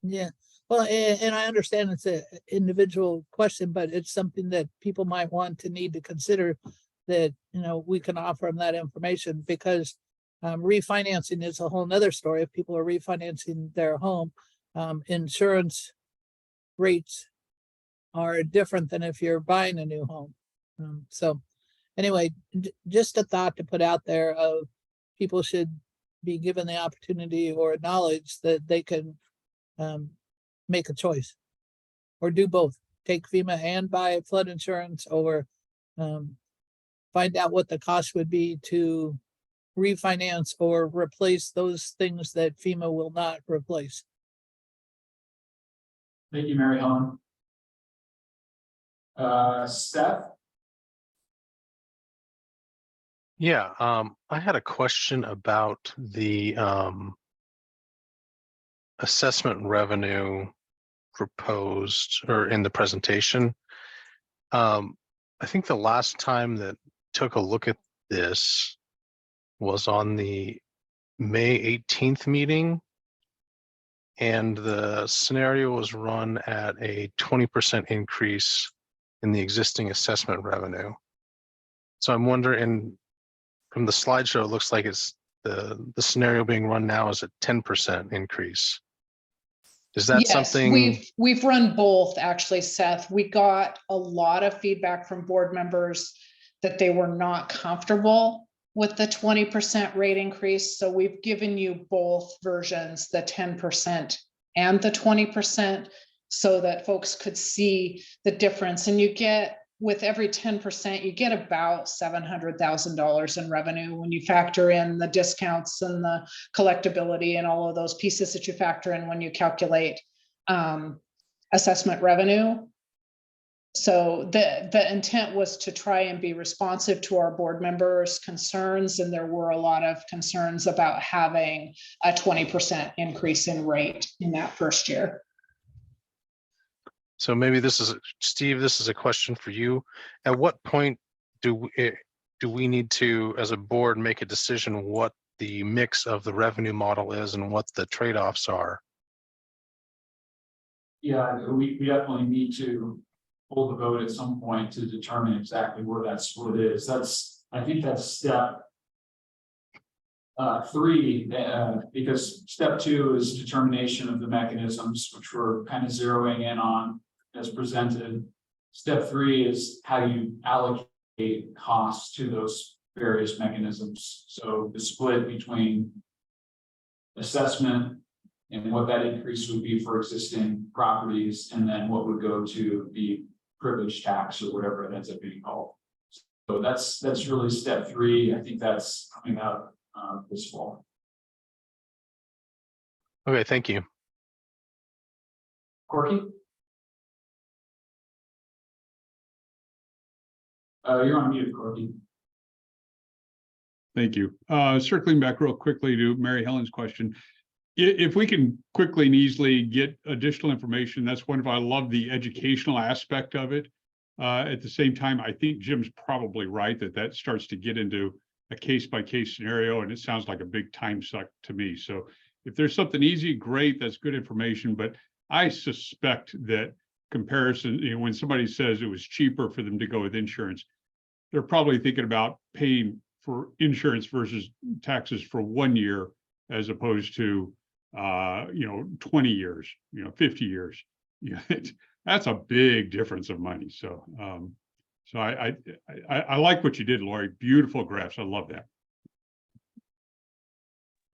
Yeah, well, and I understand it's an individual question, but it's something that people might want to need to consider, that, you know, we can offer them that information, because refinancing is a whole nother story. If people are refinancing their home, insurance rates are different than if you're buying a new home. So anyway, just a thought to put out there of people should be given the opportunity or knowledge that they can make a choice or do both, take FEMA and buy flood insurance, or find out what the cost would be to refinance or replace those things that FEMA will not replace. Thank you, Mary Helen. Steph? Yeah, I had a question about the assessment revenue proposed or in the presentation. I think the last time that took a look at this was on the May 18th meeting, and the scenario was run at a 20% increase in the existing assessment revenue. So I'm wondering, from the slideshow, it looks like it's the scenario being run now is a 10% increase. Is that Yes, something? we've run both, actually, Seth. We got a lot of feedback from board members that they were not comfortable with the 20% rate increase. So we've given you both versions, the 10% and the 20%, so that folks could see the difference. And you get, with every 10%, you get about $700,000 in revenue when you factor in the discounts and the collectability and all of those pieces that you factor in when you calculate assessment revenue. So the intent was to try and be responsive to our board members' concerns, and there were a lot of concerns about having a 20% increase in rate in that first year. So maybe this is, Steve, this is a question for you. At what point do we need to, as a board, make a decision what the mix of the revenue model is and what the trade-offs are? Yeah, we definitely need to hold the vote at some point to determine exactly where that split is. I think that's step 3, because step 2 is determination of the mechanisms, which we're kind of zeroing in on as presented. Step 3 is how you allocate costs to those various mechanisms. So the split between assessment and what that increase would be for existing properties, and then what would go to the privilege tax or whatever it ends up being called. So that's really step 3. I think that's coming out this fall. Okay, thank you. Corky? You're on mute, Corky. Thank you. Circling back real quickly to Mary Helen's question. If we can quickly and easily get additional information, that's wonderful. I love the educational aspect of it. At the same time, I think Jim's probably right that starts to get into a case-by-case scenario, and it sounds like a big time suck to me. So if there's something easy, great, that's good information. But I suspect that comparison, when somebody says it was cheaper for them to go with insurance, they're probably thinking about paying for insurance versus taxes for 1 year, as opposed to 20 years, 50 years. That's a big difference of money. So I like what you did, Lori. Beautiful graphs. I love that.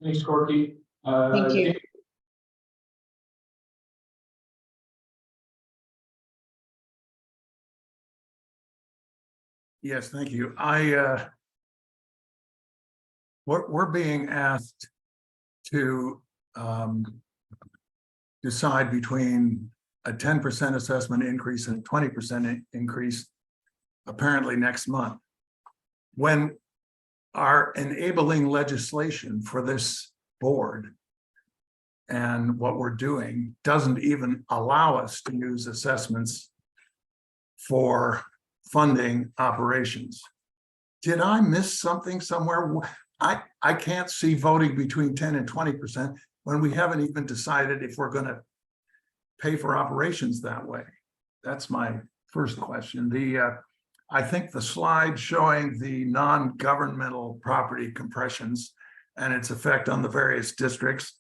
Thanks, Corky. Thank you. Yes, thank you. I we're being asked to decide between a 10% assessment increase and a 20% increase apparently next month. When our enabling legislation for this board and what we're doing doesn't even allow us to use assessments for funding operations. Did I miss something somewhere? I can't see voting between 10 and 20% when we haven't even decided if we're going to pay for operations that way. That's my first question. I think the slide showing the non-governmental property compressions and its effect on the various districts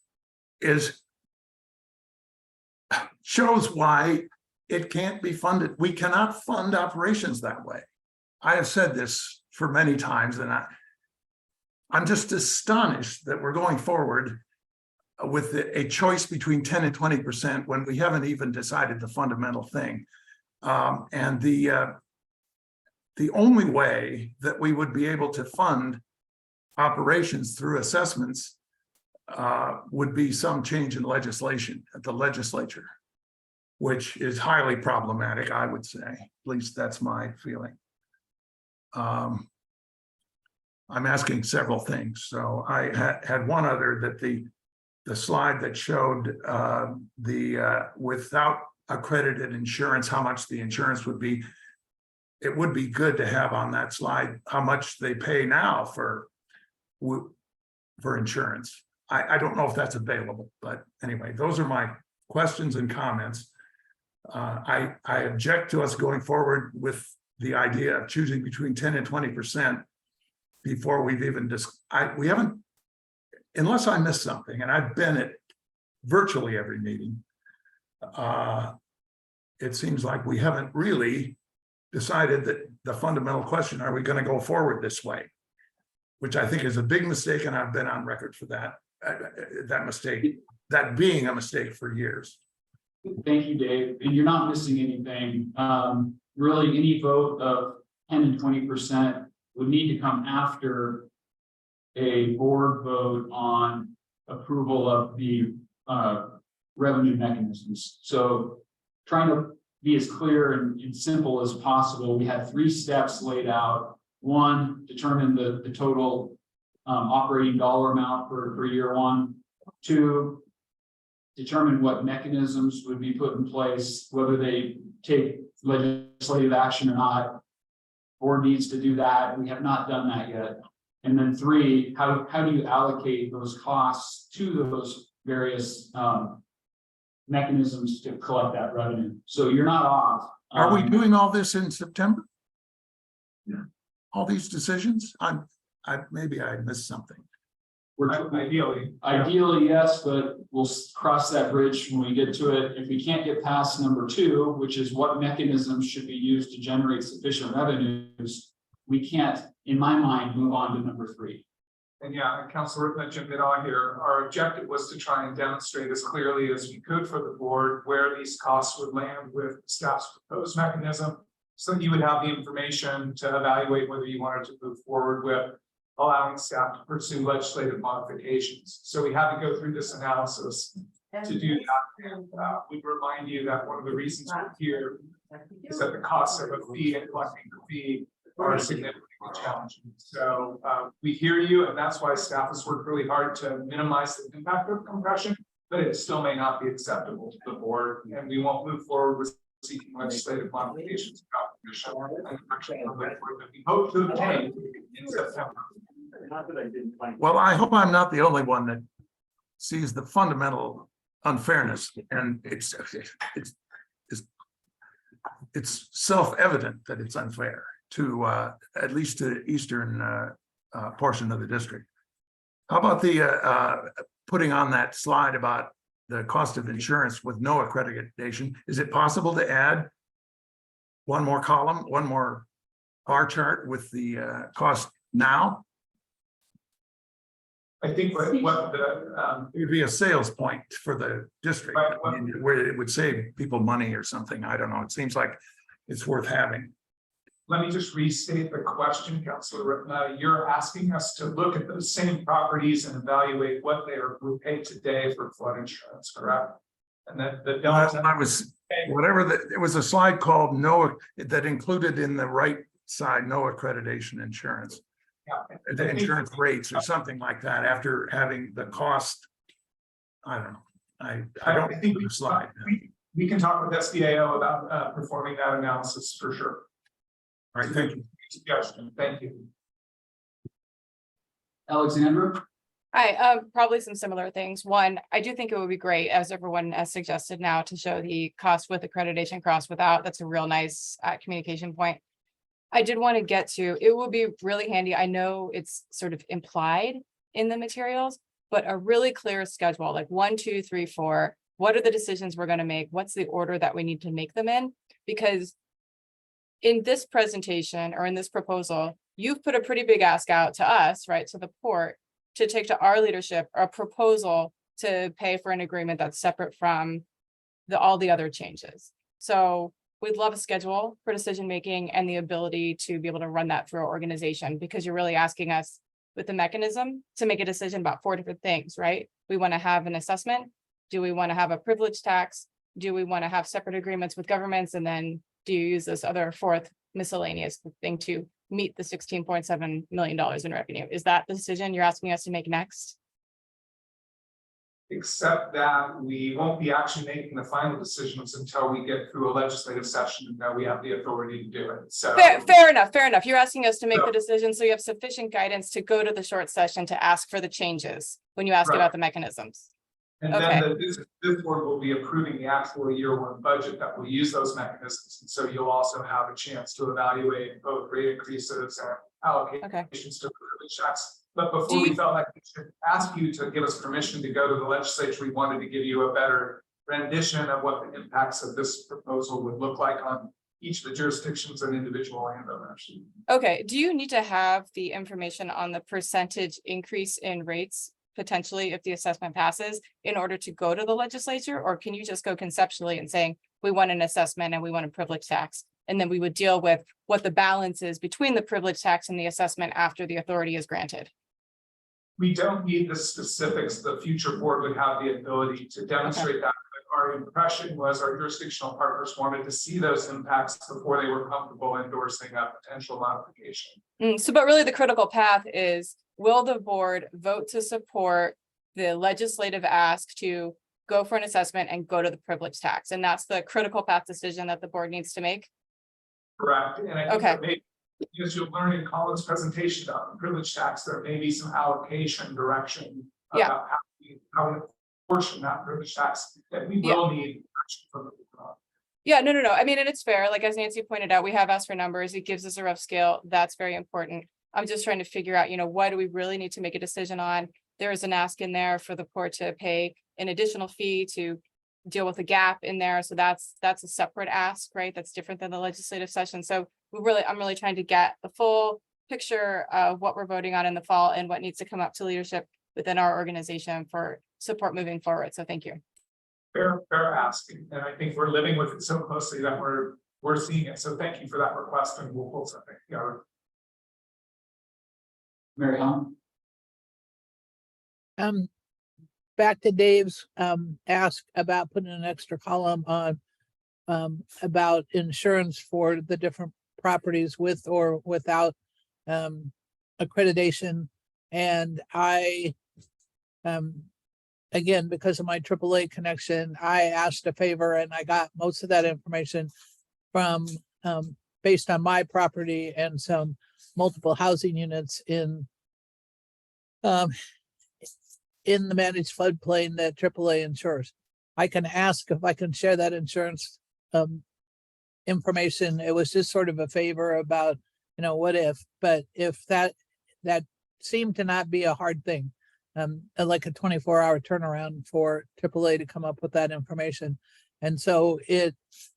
shows why it can't be funded. We cannot fund operations that way. I have said this for many times, and I'm just astonished that we're going forward with a choice between 10 and 20% when we haven't even decided the fundamental thing. And the only way that we would be able to fund operations through assessments would be some change in legislation at the legislature, which is highly problematic, I would say. At least that's my feeling. I'm asking several things. So I had one other, that the slide that showed without accredited insurance, how much the insurance would be. It would be good to have on that slide how much they pay now for insurance. I don't know if that's available, but anyway, those are my questions and comments. I object to us going forward with the idea of choosing between 10 and 20% before we've even we haven't, unless I missed something, and I've been at virtually every meeting. It seems like we haven't really decided that the fundamental question, are we going to go forward this way? Which I think is a big mistake, and I've been on record for that mistake, that being a mistake for years. Thank you, Dave. And you're not missing anything. Really, any vote of 10 and 20% would need to come after a board vote on approval of the revenue mechanisms. So trying to be as clear and simple as possible, we had 3 steps laid out. 1, determine the total operating dollar amount for year 1. 2, determine what mechanisms would be put in place, whether they take legislative action or not. Board needs to do that. We have not done that yet. And then 3, how do you allocate those costs to those various mechanisms to collect that revenue? So you're not off. Are we doing all this in September? Yeah. All these decisions? Maybe I missed something. Ideally, yes, but we'll cross that bridge when we get to it. If we can't get past number 2, which is what mechanisms should be used to generate sufficient revenues, we can't, in my mind, move on to number 3. And yeah, Councilor mentioned it on here. Our objective was to try and demonstrate as clearly as we could for the board where these costs would land with staff's proposed mechanism, so that you would have the information to evaluate whether you wanted to move forward with allowing staff to pursue legislative modifications. So we had to go through this analysis to do that. And we remind you that one of the reasons we're here is that the costs of a fee and collecting the fee are significantly challenging. So we hear you, and that's why staff has worked really hard to minimize the impact of compression, but it still may not be acceptable to the board, and we won't move forward with seeking legislative modifications without permission and action on that we hope to obtain in September. Well, I hope I'm not the only one that sees the fundamental unfairness, and it's self-evident that it's unfair to at least to the eastern portion of the district. How about the putting on that slide about the cost of insurance with no accreditation? Is it possible to add one more column, one more bar chart with the cost now? I think what the it would be a sales point for the district, where it would save people money or something. I don't know. It seems like it's worth having. Let me just restate the question, Councilor. You're asking us to look at those same properties and evaluate what they are paid today for flood insurance, correct? And then the delta. I was, whatever, it was a slide called no, that included in the right side, no accreditation insurance. Yeah, The insurance rates or something like that after having the cost. I don't know. I don't think the slide. We can talk with SBAO about performing that analysis for sure. All right, thank you. Suggestion, thank you. Alexandra? Hi, probably some similar things. One, I do think it would be great, as everyone has suggested now, to show the cost with accreditation, cost without. That's a real nice communication point. I did want to get to, it would be really handy. I know it's sort of implied in the materials, but a really clear schedule, like 1, 2, 3, 4. What are the decisions we're going to make? What's the order that we need to make them in? Because in this presentation or in this proposal, you've put a pretty big ask out to us, right, to the port, to take to our leadership a proposal to pay for an agreement that's separate from all the other changes. So we'd love a schedule for decision making and the ability to be able to run that through our organization, because you're really asking us with the mechanism to make a decision about 4 different things, right? We want to have an assessment. Do we want to have a privilege tax? Do we want to have separate agreements with governments? And then do you use this other fourth miscellaneous thing to meet the $16.7 million in revenue? Is that the decision you're asking us to make next? Except that we won't be actually making the final decisions until we get through a legislative session and that we have the authority to do it. So Fair enough, fair enough. You're asking us to make the decision, so you have sufficient guidance to go to the short session to ask for the changes when you ask about the mechanisms. And Okay. then this board will be approving the actual year 1 budget that will use those mechanisms. And so you'll also have a chance to evaluate both rate increases and allocations to privilege tax. But before we felt like we should ask you to give us permission to go to the legislature, we wanted to give you a better rendition of what the impacts of this proposal would look like on each of the jurisdictions and individual landowners. Okay, do you need to have the information on the percentage increase in rates potentially if the assessment passes in order to go to the legislature? Or can you just go conceptually and saying, we want an assessment and we want a privilege tax? And then we would deal with what the balance is between the privilege tax and the assessment after the authority is granted. We don't need the specifics. The future board would have the ability to demonstrate that. But our impression was our jurisdictional partners wanted to see those impacts before they were comfortable endorsing a potential modification. But really the critical path is, will the board vote to support the legislative ask to go for an assessment and go to the privilege tax? And that's the critical path decision that the board needs to make. Correct. And I think that maybe, as you'll learn in Colin's presentation about the privilege tax, there may be some allocation direction about how we portion that privilege tax that we will need action from the board. Yeah, no. I mean, and it's fair. Like, as Nancy pointed out, we have asked for numbers. It gives us a rough scale. That's very important. I'm just trying to figure out, what do we really need to make a decision on? There is an ask in there for the port to pay an additional fee to deal with the gap in there. So that's a separate ask, right? That's different than the legislative session. So I'm really trying to get the full picture of what we're voting on in the fall and what needs to come up to leadership within our organization for support moving forward. So thank you. Fair ask. And I think we're living with it so closely that we're seeing it. So thank you for that request, and we'll pull something together. Mary Helen? Back to Dave's ask about putting an extra column on about insurance for the different properties with or without accreditation. And I again, because of my AAA connection, I asked a favor and I got most of that information from based on my property and some multiple housing units in the managed floodplain that AAA insures. I can ask if I can share that insurance information. It was just sort of a favor about, what if, but if that seemed to not be a hard thing, like a 24-hour turnaround for AAA to come up with that information. And so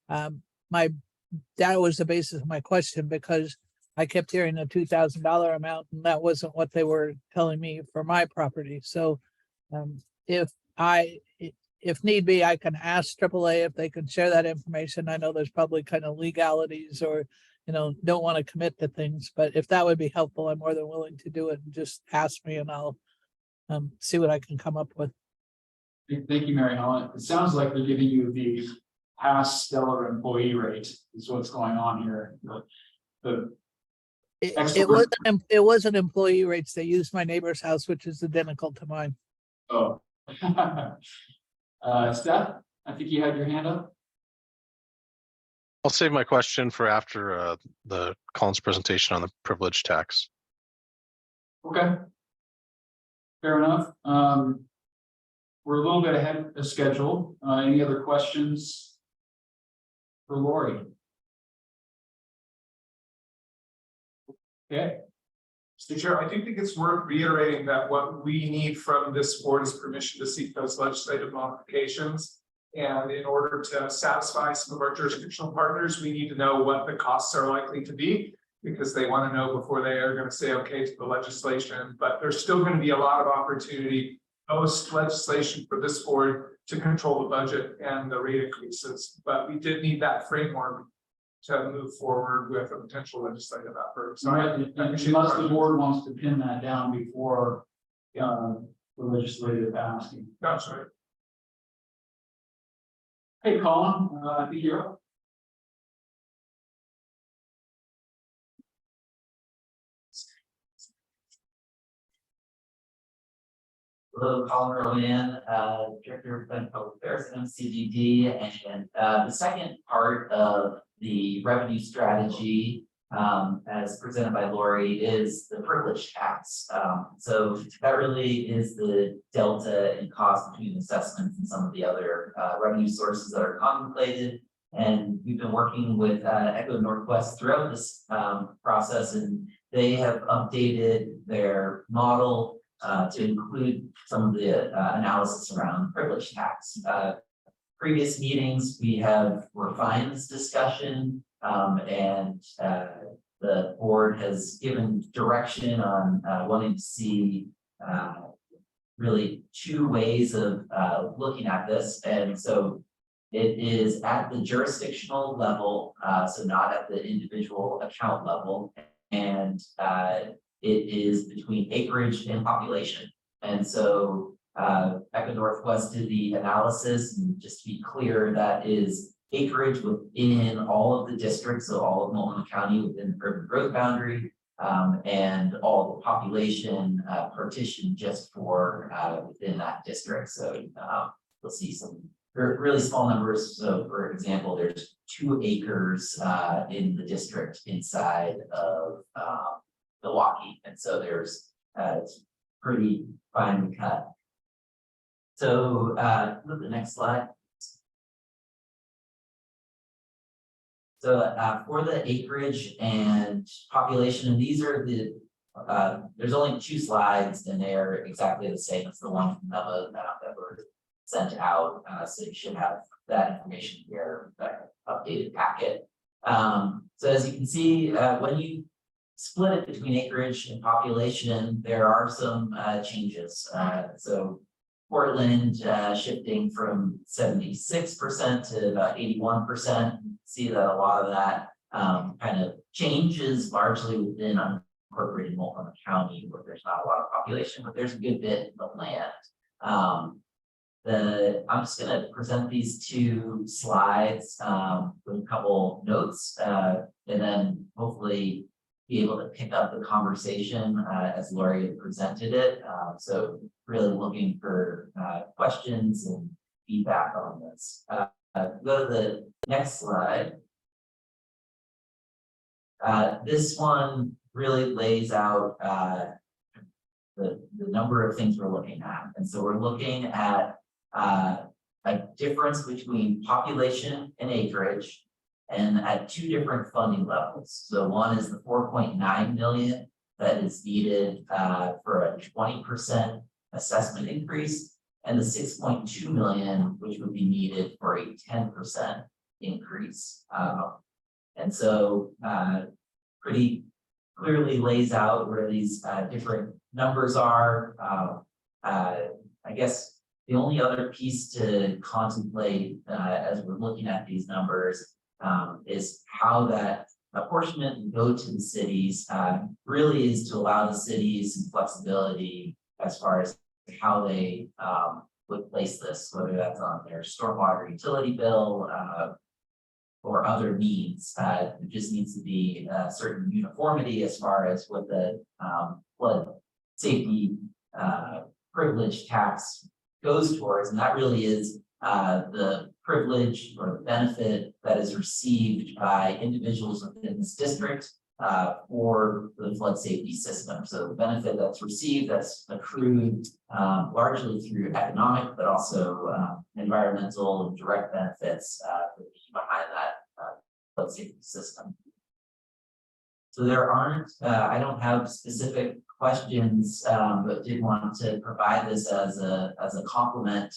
that was the basis of my question, because I kept hearing a $2,000 amount, and that wasn't what they were telling me for my property. So if need be, I can ask AAA if they can share that information. I know there's probably kind of legalities or don't want to commit to things, but if that would be helpful, I'm more than willing to do it. Just ask me and I'll see what I can come up with. Thank you, Mary Helen. It sounds like they're giving you the past stellar employee rate is what's going on here. It wasn't employee rates. They used my neighbor's house, which is identical to mine. Oh. Steph, I think you had your hand up. I'll save my question for after the Collins presentation on the privilege tax. Okay. Fair enough. We're a little bit ahead of schedule. Any other questions for Lori? Okay. Mr. Chair, I do think it's worth reiterating that what we need from this board is permission to seek those legislative modifications. And in order to satisfy some of our jurisdictional partners, we need to know what the costs are likely to be, because they want to know before they are going to say okay to the legislation. But there's still going to be a lot of opportunity post legislation for this board to control the budget and the rate increases. But we did need that framework to move forward with a potential legislative effort. So unless the board wants to pin that down before the legislative asking. That's right. Hey, Colin, I think you're up. Hello, Colin Rowan, Director of Public Affairs at MCDD, and the second part of the revenue strategy, as presented by Lori, is the privilege tax. So that really is the delta in cost between assessments and some of the other revenue sources that are contemplated. And we've been working with Echo Northwest throughout this process, and they have updated their model to include some of the analysis around privilege tax. Previous meetings, we have refined this discussion, and the board has given direction on wanting to see really two ways of looking at this. And so it is at the jurisdictional level, so not at the individual account level. And it is between acreage and population. And so Echo Northwest did the analysis, and just to be clear, that is acreage within all of the districts, so all of Multnomah County within the urban growth boundary, and all the population partitioned just for within that district. So you'll see some really small numbers. So for example, there's 2 acres in the district inside of Milwaukee, and so there's it's pretty finely cut. So look at the next slide. So for the acreage and population, and these are the there's only 2 slides, and they are exactly the same as the one from Memo that were sent out. So you should have that information here, that updated packet. So as you can see, when you split it between acreage and population, there are some changes. So Portland shifting from 76% to about 81%. See that a lot of that kind of changes largely within unincorporated Multnomah County, where there's not a lot of population, but there's a good bit of land. I'm just going to present these 2 slides with a couple notes, and then hopefully be able to pick up the conversation as Lori had presented it. So really looking for questions and feedback on this. Go to the next slide. This one really lays out the number of things we're looking at. And so we're looking at a difference between population and acreage, and at 2 different funding levels. So one is the 4.9 million that is needed for a 20% assessment increase, and the 6.2 million, which would be needed for a 10% increase. And so pretty clearly lays out where these different numbers are. I guess the only other piece to contemplate as we're looking at these numbers is how that apportionment and go to the cities really is to allow the cities some flexibility as far as how they would place this, whether that's on their stormwater utility bill or other needs. There just needs to be a certain uniformity as far as what the flood safety privilege tax goes towards, and that really is the privilege or the benefit that is received by individuals within this district for the flood safety system. So the benefit that's received, that's accrued largely through economic, but also environmental and direct benefits behind that flood safety system. So there aren't, I don't have specific questions, but did want to provide this as a complement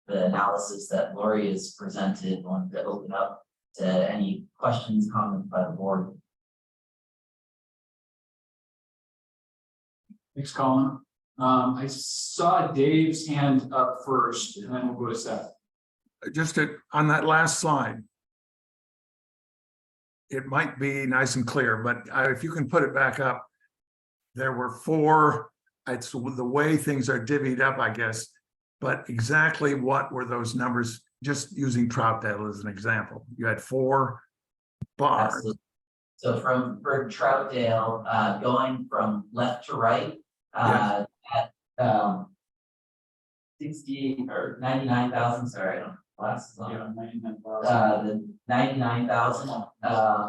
the analysis that Lori has presented. Wanted to open up to any questions, comments by the board. Thanks, Colin. I saw Dave's hand up first, and then we'll go to Seth. Just on that last slide. It might be nice and clear, but if you can put it back up. There were 4, it's the way things are divvied up, I guess. But exactly what were those numbers? Just using Troutdale as an example. You had 4 bars. Absolutely. So for Troutdale, going from left to right, Yes. at 60 or 99,000, sorry, I don't have glasses on. Yeah, 99,000. The 99,000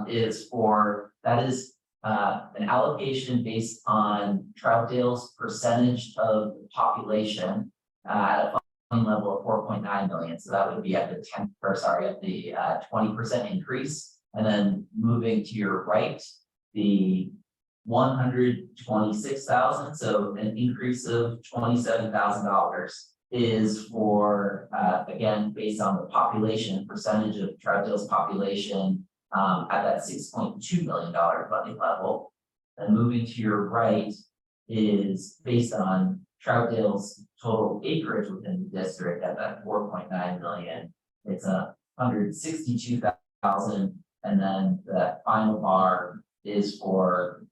is for, that is an allocation based on Troutdale's percentage of the population at a funding level of 4.9 million. So that would be at the 20% increase. And then moving to your right, the 126,000, so an increase of $27,000 is for again based on the population percentage of Troutdale's population at that $6.2 million funding level. And moving to your right is based on Troutdale's total acreage within the district at that 4.9 million. It's 162,000, and then the final bar is for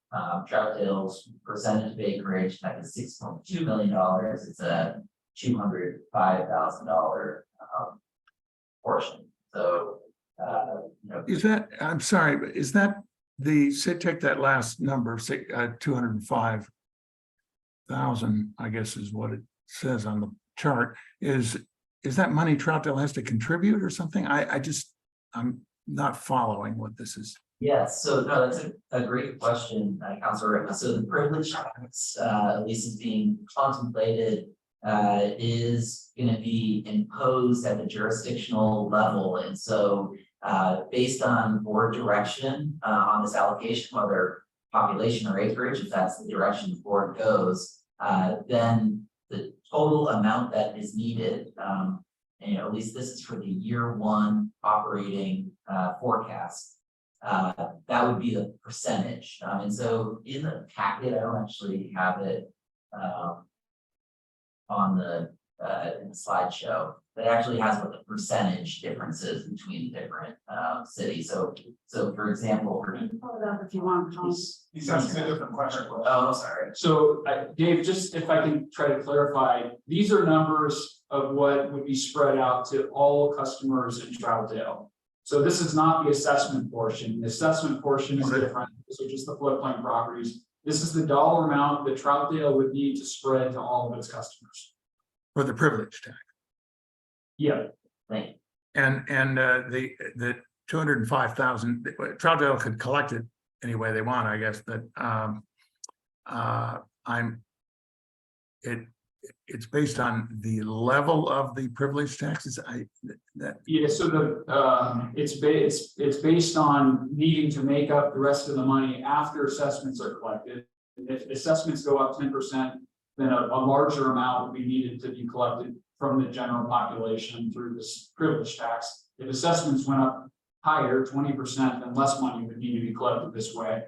Troutdale's percentage of acreage at the $6.2 million. It's a $205,000 portion. So Is that, I'm sorry, but is that take that last number, say 205,000, I guess is what it says on the chart. Is that money Troutdale has to contribute or something? I'm not following what this is. yes, so no, that's a great question, Councilor. So the privilege tax, at least is being contemplated, is going to be imposed at the jurisdictional level. And so based on board direction on this allocation, whether population or acreage, if that's the direction the board goes, then the total amount that is needed, at least this is for the year 1 operating forecast, that would be the percentage. And so in the packet, I don't actually have it on the in the slideshow, but it actually has what the percentage differences between different cities. So for example, Pull it up if you want. He's asking a different question. oh, sorry. So Dave, just if I can try to clarify, these are numbers of what would be spread out to all customers in Troutdale. So this is not the assessment portion. The assessment portion is different. So just the floodplain properties. This is the dollar amount that Troutdale would need to spread to all of its customers. For the privilege tax. Yeah. Thank you. And the 205,000, Troutdale could collect it any way they want, I guess, but it's based on the level of the privilege taxes. Yeah, so it's based on needing to make up the rest of the money after assessments are collected. If assessments go up 10%, then a larger amount would be needed to be collected from the general population through this privilege tax. If assessments went up higher, 20%, then less money would need to be collected this way.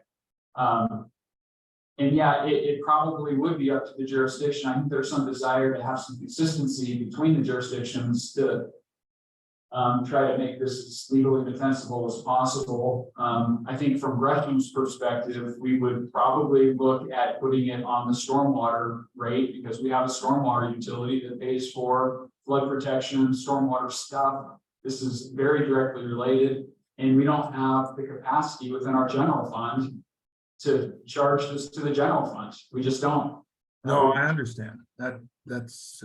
And yeah, it probably would be up to the jurisdiction. I think there's some desire to have some consistency between the jurisdictions to try to make this as legally defensible as possible. I think from Gretchen's perspective, we would probably look at putting it on the stormwater rate because we have a stormwater utility that pays for flood protection, stormwater stuff. This is very directly related, and we don't have the capacity within our general fund to charge this to the general fund. We just don't. No, I understand that's,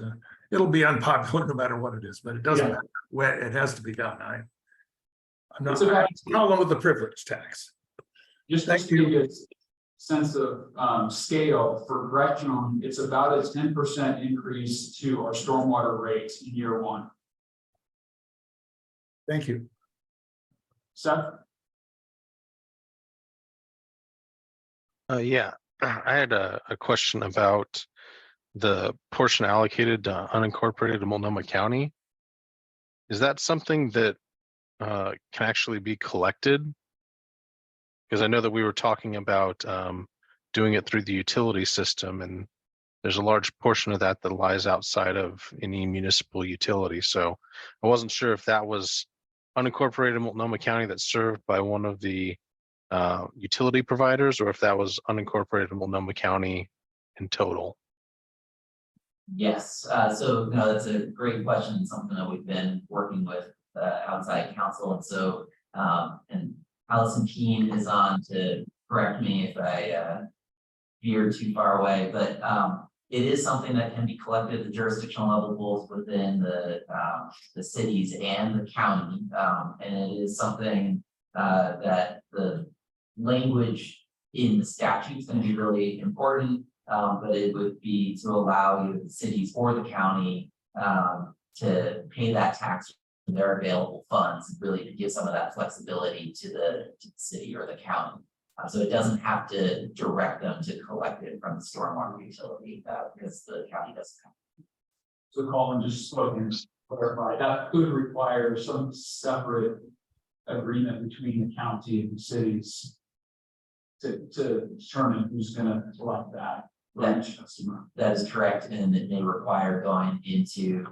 it'll be unpopular no matter what it is, but it doesn't matter. Well, it has to be done. I'm not, problem with the privilege tax. Just to give you a sense of scale for Gretchen, it's about a 10% increase to our stormwater rates in year one. Thank you. Seth? Yeah, I had a question about the portion allocated to unincorporated Multnomah County. Is that something that can actually be collected? Because I know that we were talking about doing it through the utility system, and there's a large portion of that that lies outside of any municipal utility. So I wasn't sure if that was unincorporated Multnomah County that's served by one of the utility providers, or if that was unincorporated Multnomah County in total. Yes, so no, that's a great question, something that we've been working with outside counsel, and so and Allison Keene is on to correct me if I veer too far away, but it is something that can be collected at the jurisdictional level, both within the cities and the county, and it is something that the language in the statute is going to be really important. But it would be to allow either the cities or the county to pay that tax from their available funds, really to give some of that flexibility to the city or the county. So it doesn't have to direct them to collect it from the stormwater utility because the county doesn't have to. So Colin, just spoken, clarify, that could require some separate agreement between the county and the cities to determine who's going to collect that. That is correct, and it may require going into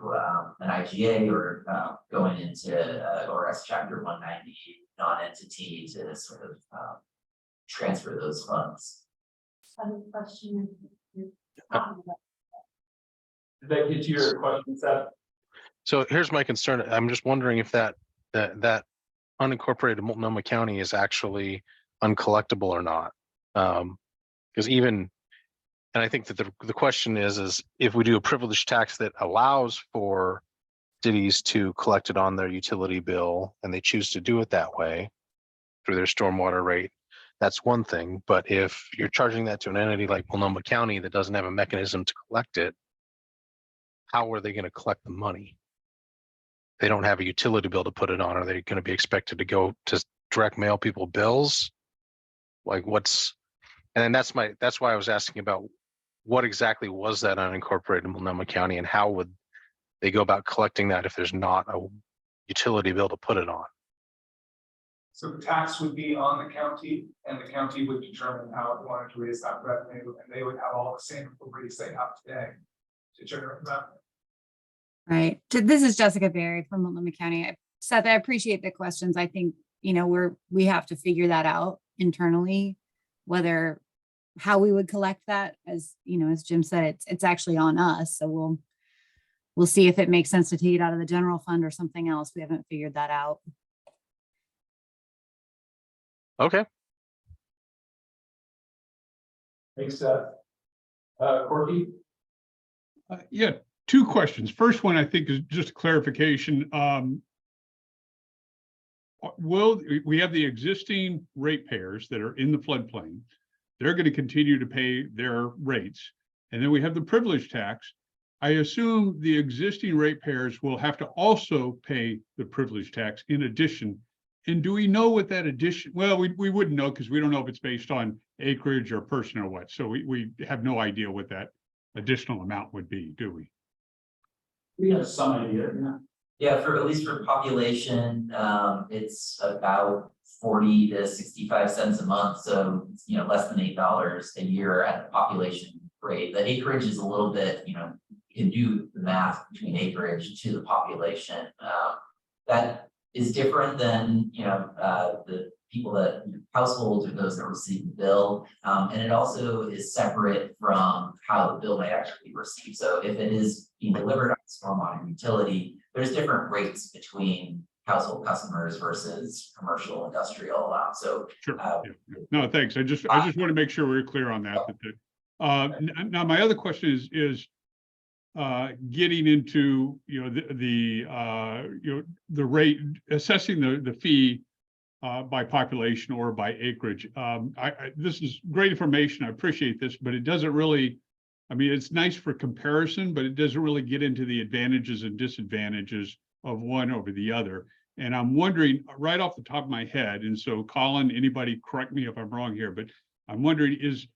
an IGA or going into ORS Chapter 190 non-entity to sort of transfer those funds. Question. Did that get to your question, Seth? So here's my concern. I'm just wondering if that unincorporated Multnomah County is actually uncollectible or not. Because even, and I think that the question is if we do a privilege tax that allows for cities to collect it on their utility bill and they choose to do it that way through their stormwater rate, that's one thing. But if you're charging that to an entity like Multnomah County that doesn't have a mechanism to collect it, how are they going to collect the money? They don't have a utility bill to put it on. Are they going to be expected to go to direct mail people bills? Like and then that's why I was asking about what exactly was that unincorporated Multnomah County and how would they go about collecting that if there's not a utility bill to put it on? So tax would be on the county, and the county would determine how it wanted to raise that revenue, and they would have all the same authorities they have today to generate that. Right. This is Jessica Berry from Multnomah County. Seth, I appreciate the questions. I think, we have to figure that out internally, how we would collect that. As Jim said, it's actually on us. So we'll see if it makes sense to take it out of the general fund or something else. We haven't figured that out. Okay. Thanks, Seth. Corky? Yeah, two questions. First one, I think, is just a clarification. We have the existing ratepayers that are in the floodplain. They're going to continue to pay their rates. And then we have the privilege tax. I assume the existing ratepayers will have to also pay the privilege tax in addition. And do we know what that addition, well, we wouldn't know because we don't know if it's based on acreage or person or what. So we have no idea what that additional amount would be, do we? We have some idea, yeah. Yeah, at least for population, it's about 40 to 65 cents a month. So, less than $8 a year at the population rate. The acreage is a little bit, you can do the math between acreage to the population. that is different than, the people that, households or those that receive the bill. And it also is separate from how the bill may actually be received. So if it is being delivered on a stormwater utility, there's different rates between household customers versus commercial, industrial. So Sure. No, thanks. I just want to make sure we're clear on that. Now, my other question is getting into, the rate, assessing the fee by population or by acreage. This is great information. I appreciate this, but it doesn't really, it's nice for comparison, but it doesn't really get into the advantages and disadvantages of one over the other. And I'm wondering right off the top of my head, and so Colin, anybody correct me if I'm wrong here, but I'm wondering, is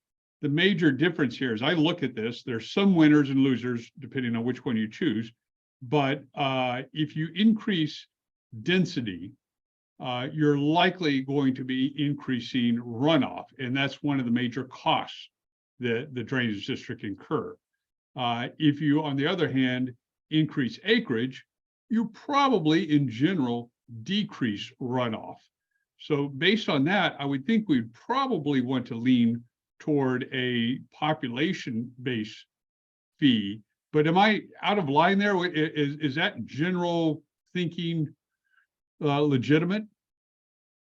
the major difference here, as I look at this, there's some winners and losers depending on which one you choose. But if you increase density, you're likely going to be increasing runoff. And that's one of the major costs that the drainage district incur. If you, on the other hand, increase acreage, you probably in general decrease runoff. So based on that, I would think we'd probably want to lean toward a population-based fee. But am I out of line there? Is that general thinking legitimate?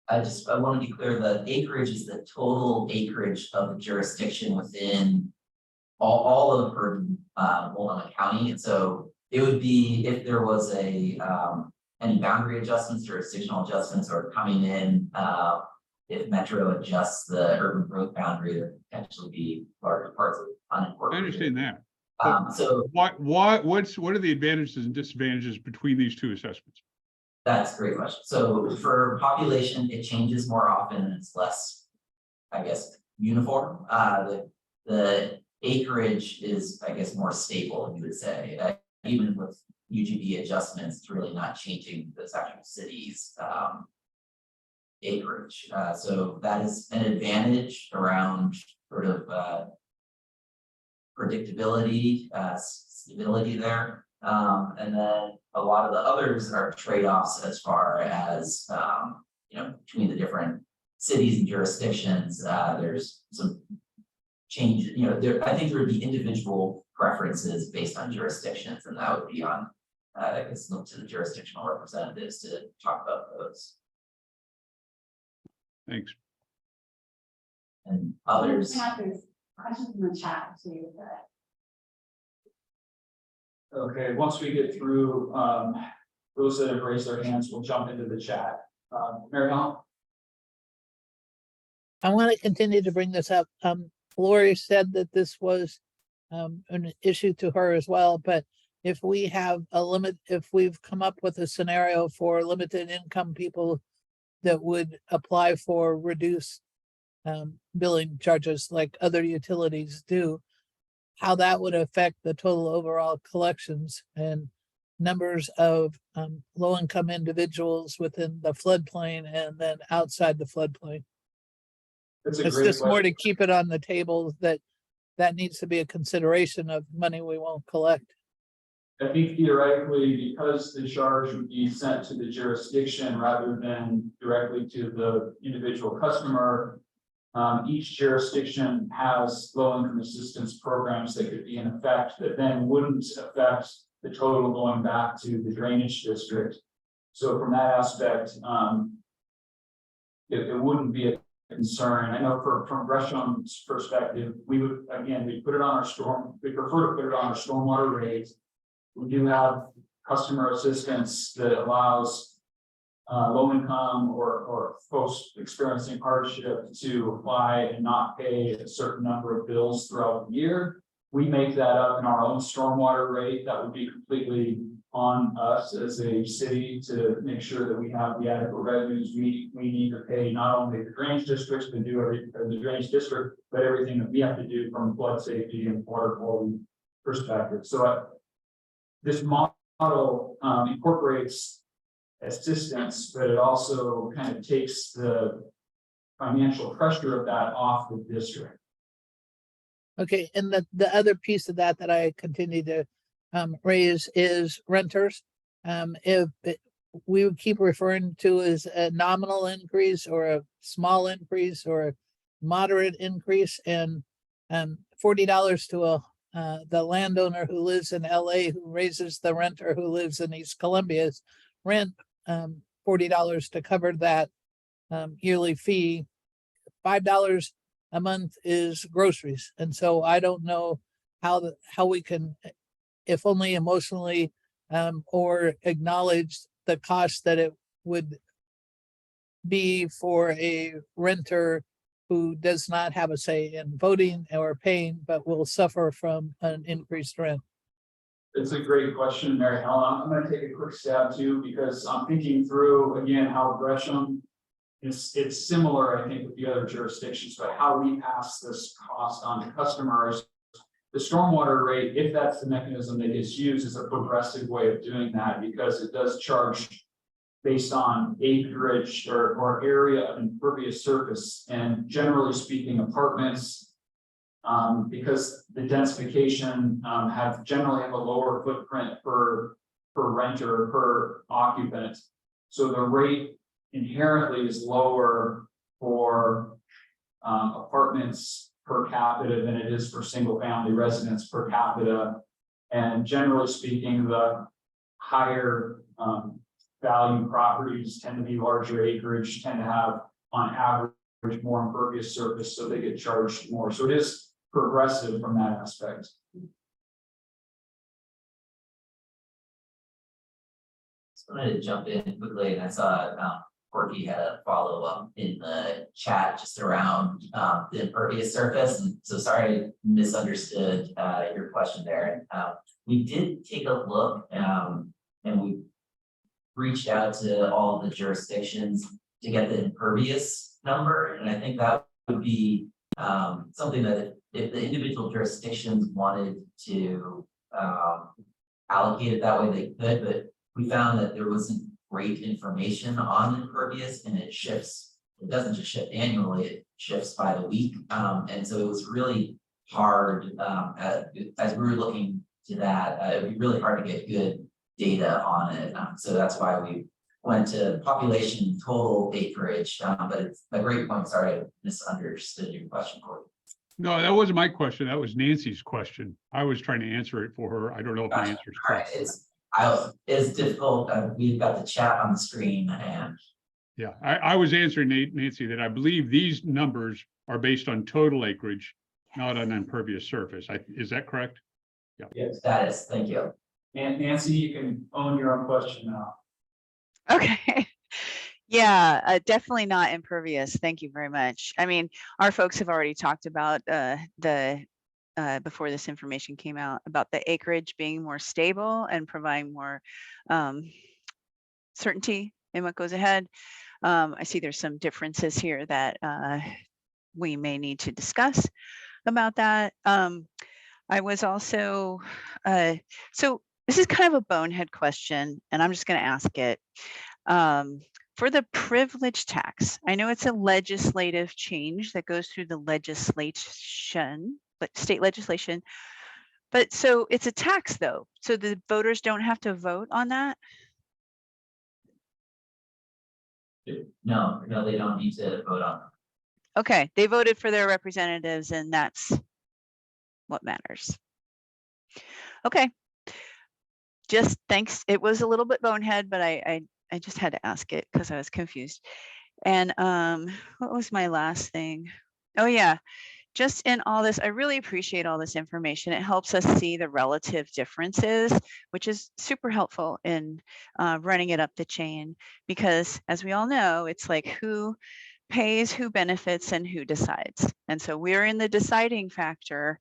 I want to be clear that acreage is the total acreage of the jurisdiction within all of urban Multnomah County. And so it would be if there was any boundary adjustments, jurisdictional adjustments, or coming in, if Metro adjusts the urban growth boundary, there could potentially be larger parts of unincorporated. I understand that. So what are the advantages and disadvantages between these two assessments? That's a great question. So for population, it changes more often and it's less, I guess, uniform. The acreage is, I guess, more stable, you would say. Even with UGB adjustments, it's really not changing the actual city's acreage. So that is an advantage around sort of predictability, stability there. And then a lot of the others are trade-offs as far as, between the different cities and jurisdictions. There's some change, I think there would be individual preferences based on jurisdictions, and that would be on, I guess, look to the jurisdictional representatives to talk about those. Thanks. And others. There's questions in the chat too. Okay, once we get through those that have raised their hands, we'll jump into the chat. Mary Ellen? I want to continue to bring this up. Lori said that this was an issue to her as well, but if we have a limit, if we've come up with a scenario for limited income people that would apply for reduced billing charges like other utilities do, how that would affect the total overall collections and numbers of low-income individuals within the floodplain and then outside the floodplain. That's a It's great just more question. to keep it on the table that needs to be a consideration of money we won't collect. I think theoretically, because the charge would be sent to the jurisdiction rather than directly to the individual customer, each jurisdiction has low-income assistance programs that could be in effect that then wouldn't affect the total going back to the drainage district. So from that aspect, it wouldn't be a concern. I know from Gresham's perspective, we would, again, we put it on our we prefer to put it on our stormwater rates. We do have customer assistance that allows low income or folks experiencing hardship to apply and not pay a certain number of bills throughout the year. We make that up in our own stormwater rate. That would be completely on us as a city to make sure that we have the adequate revenues we need to pay not only the drainage districts to do the drainage district, but everything that we have to do from flood safety and water quality perspective. So this model incorporates assistance, but it also kind of takes the financial pressure of that off the district. Okay, and the other piece of that I continue to raise is renters. If we would keep referring to as a nominal increase or a small increase or a moderate increase, and $40 to the landowner who lives in LA who raises the renter who lives in East Columbia's rent, $40 to cover that yearly fee. $5 a month is groceries. And so I don't know how we can, if only emotionally, or acknowledge the cost that it would be for a renter who does not have a say in voting or paying, but will suffer from an increased rent. It's a great question, Mary Helen. I'm gonna take a quick stab too, because I'm thinking through again how Gresham it's similar, I think, with the other jurisdictions, but how we pass this cost on to customers. The stormwater rate, if that's the mechanism that is used, is a progressive way of doing that because it does charge based on acreage or area of impervious surface. And generally speaking, apartments, because the densification have generally have a lower footprint per renter, per occupant. So the rate inherently is lower for apartments per capita than it is for single family residents per capita. And generally speaking, the higher value properties tend to be larger acreage, tend to have on average more impervious surface, so they get charged more. So it is progressive from that aspect. So I wanted to jump in quickly, and I saw Corky had a follow-up in the chat just around the impervious surface. And so sorry I misunderstood your question there. We did take a look and we reached out to all the jurisdictions to get the impervious number. And I think that would be something that if the individual jurisdictions wanted to allocate it that way, they could, but we found that there wasn't great information on impervious, and it shifts. It doesn't just shift annually, it shifts by the week. And so it was really hard as we were looking to that, it'd be really hard to get good data on it. So that's why we went to population total acreage, but it's a great point. Sorry, I misunderstood your question, Corey. No, that wasn't my question. That was Nancy's question. I was trying to answer it for her. I don't know if the Gotcha. answer's All right, correct. it's difficult. We've got the chat on the screen, and Yeah, I was answering Nancy that I believe these numbers are based on total acreage, not on impervious surface. Is that correct? Yeah. Yes. that is, thank you. And Nancy, you can own your own question now. Okay. Yeah, definitely not impervious. Thank you very much. I mean, our folks have already talked about before this information came out about the acreage being more stable and providing more certainty in what goes ahead. I see there's some differences here that we may need to discuss about that. I was also, so this is kind of a bonehead question, and I'm just going to ask it. For the privilege tax, I know it's a legislative change that goes through the legislation, but state legislation. But so it's a tax though, so the voters don't have to vote on that? No, they don't need to vote on them. Okay, they voted for their representatives and that's what matters. Okay. Just thanks. It was a little bit bonehead, but I just had to ask it because I was confused. And what was my last thing? Oh yeah, just in all this, I really appreciate all this information. It helps us see the relative differences, which is super helpful in running it up the chain, because as we all know, it's like who pays, who benefits, and who decides. And so we're in the deciding factor.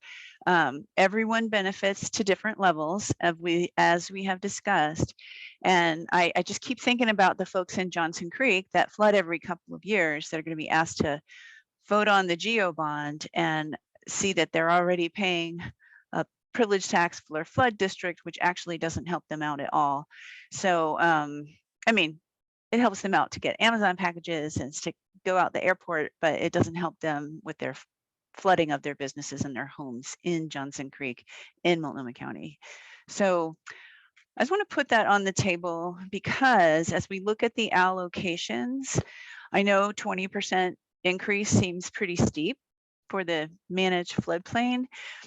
Everyone benefits to different levels as we have discussed. And I just keep thinking about the folks in Johnson Creek that flood every couple of years that are going to be asked to vote on the GEO bond and see that they're already paying a privilege tax for their flood district, which actually doesn't help them out at all. So, I mean, it helps them out to get Amazon packages and to go out the airport, but it doesn't help them with their flooding of their businesses and their homes in Johnson Creek in Multnomah County. So I just want to put that on the table because as we look at the allocations, I know 20% increase seems pretty steep for the managed floodplain,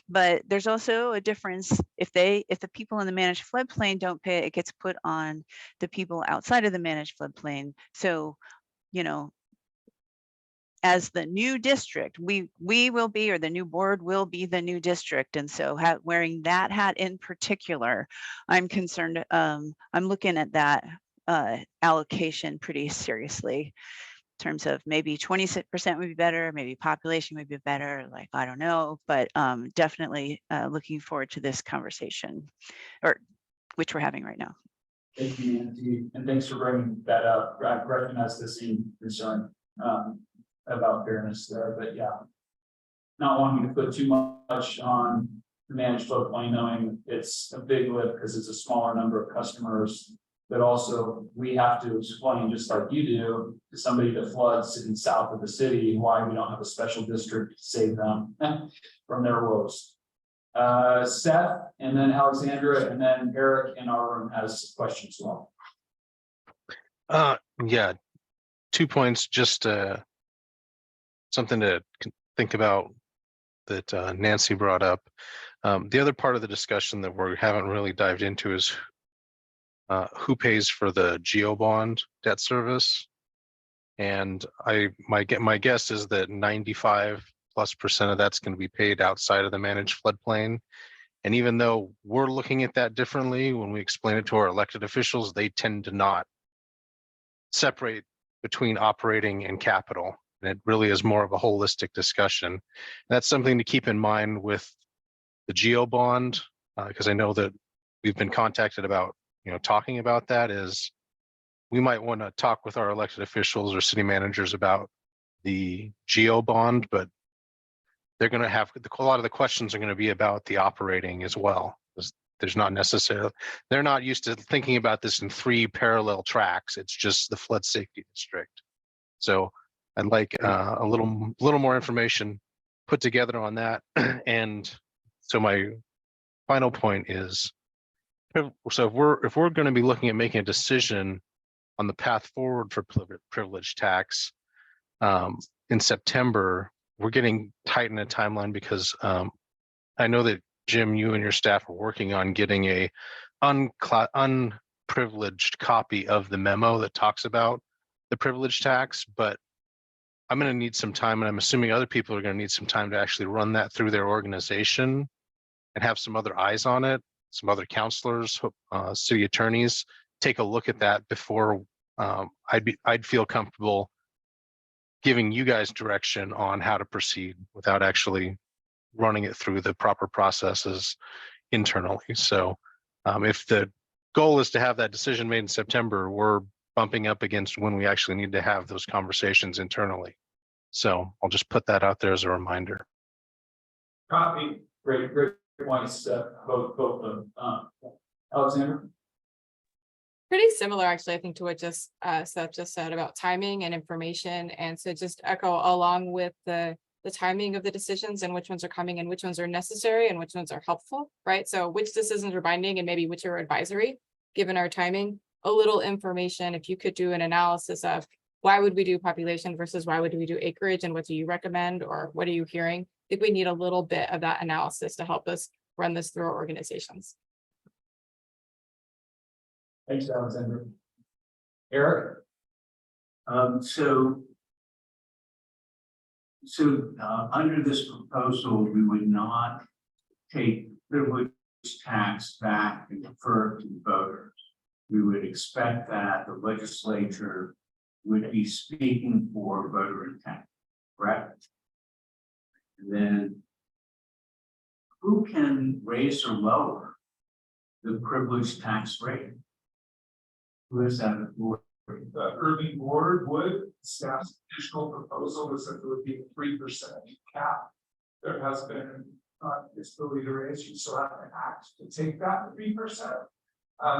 but there's also a difference if the people in the managed floodplain don't pay, it gets put on the people outside of the managed floodplain. So, you know, as the new district, we will be, or the new board will be the new district. And so wearing that hat in particular, I'm concerned, I'm looking at that allocation pretty seriously in terms of maybe 26% would be better, maybe population would be better, like, I don't know, but definitely looking forward to this conversation, or which we're having right now. Thank you, Nancy, and thanks for bringing that up. I recognize the same concern about fairness there, but yeah. Not wanting to put too much on the managed floodplain, knowing it's a big lift because it's a smaller number of customers. But also we have to explain, just like you do, to somebody that floods in south of the city, why we don't have a special district to save them from their woes. Seth, and then Alexandra, and then Eric in our room has questions as well. Yeah, 2 points, just something to think about that Nancy brought up. The other part of the discussion that we haven't really dived into is who pays for the geo bond debt service. And my guess is that 95+% of that's going to be paid outside of the managed floodplain. And even though we're looking at that differently, when we explain it to our elected officials, they tend to not separate between operating and capital. And it really is more of a holistic discussion. That's something to keep in mind with the geo bond, because I know that we've been contacted about, talking about that. Is we might want to talk with our elected officials or city managers about the geo bond, but they're going to have a lot of the questions are going to be about the operating as well. There's not necessarily, they're not used to thinking about this in 3 parallel tracks. It's just the flood safety district. So I'd like a little more information put together on that. And so my final point is, so if we're going to be looking at making a decision on the path forward for privilege tax in September, we're getting tight in a timeline because I know that Jim, you and your staff are working on getting a unprivileged copy of the memo that talks about the privilege tax, but I'm going to need some time, and I'm assuming other people are going to need some time to actually run that through their organization and have some other eyes on it, some other counselors, city attorneys, take a look at that before I'd feel comfortable giving you guys direction on how to proceed without actually running it through the proper processes internally. So if the goal is to have that decision made in September, we're bumping up against when we actually need to have those conversations internally. So I'll just put that out there as a reminder. Copy. Great points, both of them. Alexander? Pretty similar, actually, I think, to what Seth just said about timing and information. And so just echo along with the timing of the decisions and which ones are coming and which ones are necessary and which ones are helpful, right? So which decisions are binding and maybe which are advisory, given our timing. A little information, if you could do an analysis of why would we do population versus why would we do acreage, and what do you recommend, or what are you hearing? I think we need a little bit of that analysis to help us run this through our organizations. Thanks, Alexander. Eric? So under this proposal, we would not take privilege tax back and defer to the voters. We would expect that the legislature would be speaking for voter intent, correct? And then who can raise or lower the privilege tax rate? Who has that authority? The Irving board would. Staff's additional proposal was that there would be a 3% cap. There has been it's the leader raise, you still have an act to take that 3%.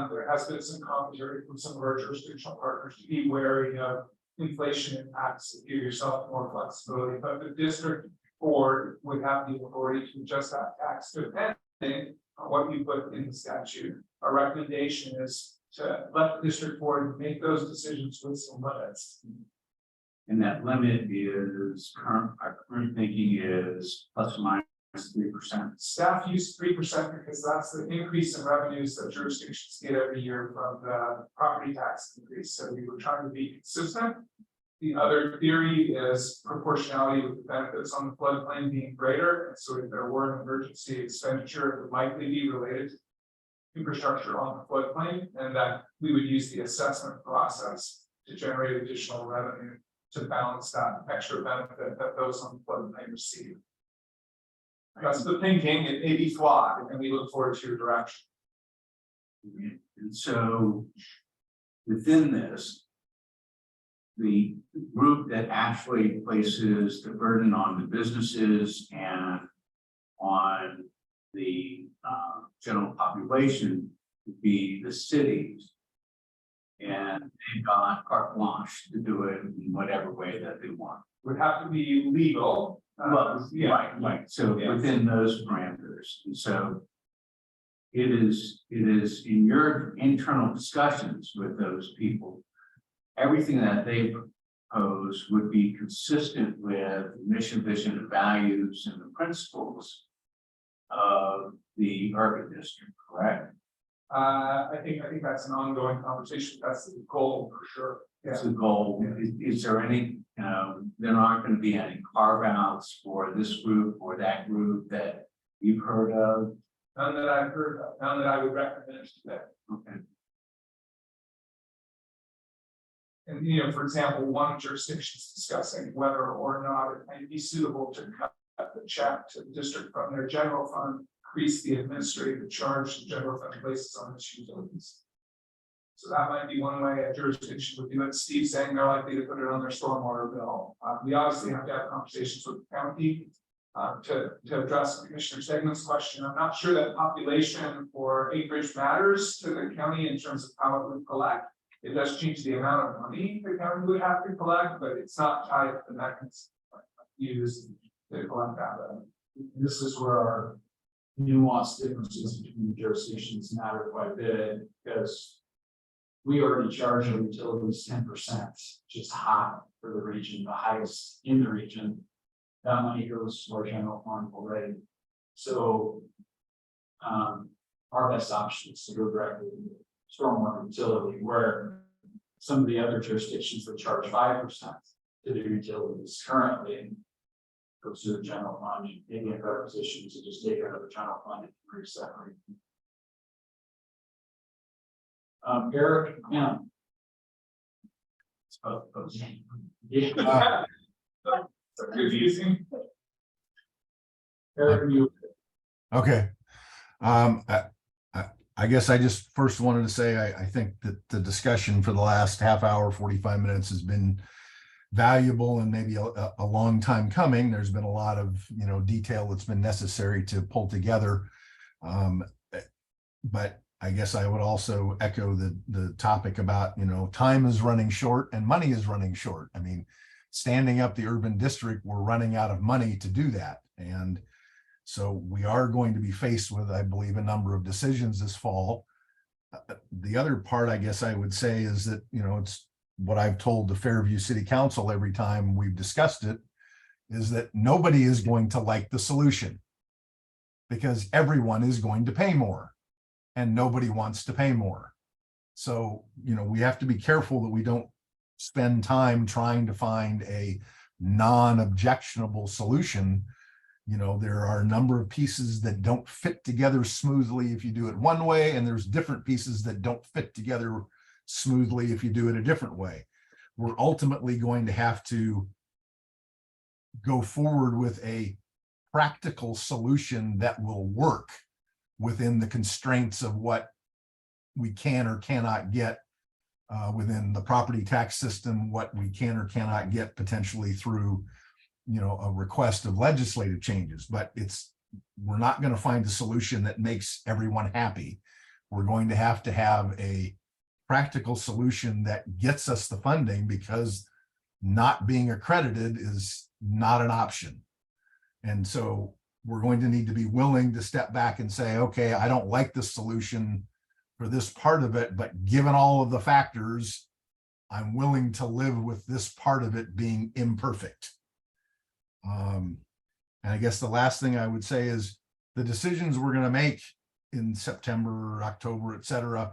There has been some commentary from some of our jurisdictional partners to be wary of inflation impacts, to give yourself more flexibility, but the district board would have the authority to adjust that tax depending on what you put in the statute. Our recommendation is to let the district board make those decisions with some limits. And that limit is our current thinking is plus or minus 3%. Staff use 3% because that's the increase in revenues that jurisdictions get every year from the property tax increase. So we were trying to be consistent. The other theory is proportionality with the benefits on the floodplain being greater. And so if there were an emergency expenditure, it would likely be related to infrastructure on the floodplain, and that we would use the assessment process to generate additional revenue to balance that extra benefit that those on the floodplain receive. That's the thinking. It may be flawed, and we look forward to your direction. And so within this, the group that actually places the burden on the businesses and on the general population would be the cities. And they've got carte blanche to do it in whatever way that they want. Would have to be legal. Well, Yeah. right. So Yeah. within those parameters, and so it is in your internal discussions with those people, everything that they propose would be consistent with mission, vision, and values and the principles of the urban district, correct? I think that's an ongoing conversation. That's the goal for sure. That's the goal. Is there any, there aren't going to be any carve outs for this group or that group that you've heard of? None that I've heard of, none that I would recommend today. Okay. And, you know, for example, one jurisdiction is discussing whether or not it might be suitable to cut the check to the district from their general fund, increase the administrative charge the general fund places on its utilities. So that might be one way a jurisdiction would do it. Steve's saying they're likely to put it on their stormwater bill. We obviously have to have conversations with the county to address Commissioner Stegman's question. I'm not sure that population or acreage matters to the county in terms of how it would collect. It does change the amount of money the county would have to collect, but it's not tied to the mechanism used to collect that. This is where our nuanced differences between the jurisdictions matter quite a bit, because we already charge our utilities 10%, which is high for the region, the highest in the region. That money goes to our general fund already. So our best option is to go directly to stormwater utility, where some of the other jurisdictions that charge 5% to their utilities currently goes to the general fund. Maybe in better position to just take out of the general fund and reseparate. Eric, yeah. Yeah. Confusing. Eric, you. Okay. I guess I just first wanted to say, I think that the discussion for the last half hour, 45 minutes has been valuable and maybe a long time coming. There's been a lot of, detail that's been necessary to pull together. But I guess I would also echo the topic about, time is running short and money is running short. I mean, standing up the urban district, we're running out of money to do that. And so we are going to be faced with, I believe, a number of decisions this fall. The other part, I guess I would say, is that, it's what I've told the Fairview City Council every time we've discussed it, is that nobody is going to like the solution because everyone is going to pay more and nobody wants to pay more. So, we have to be careful that we don't spend time trying to find a non-objectionable solution. There are a number of pieces that don't fit together smoothly if you do it one way, and there's different pieces that don't fit together smoothly if you do it a different way. We're ultimately going to have to go forward with a practical solution that will work within the constraints of what we can or cannot get within the property tax system, what we can or cannot get potentially through a request of legislative changes. But we're not going to find a solution that makes everyone happy. We're going to have a practical solution that gets us the funding, because not being accredited is not an option. And so, we're going to need to be willing to step back and say, okay, I don't like the solution for this part of it, but given all of the factors, I'm willing to live with this part of it being imperfect. And I guess the last thing I would say is the decisions we're going to make in September, October, et cetera,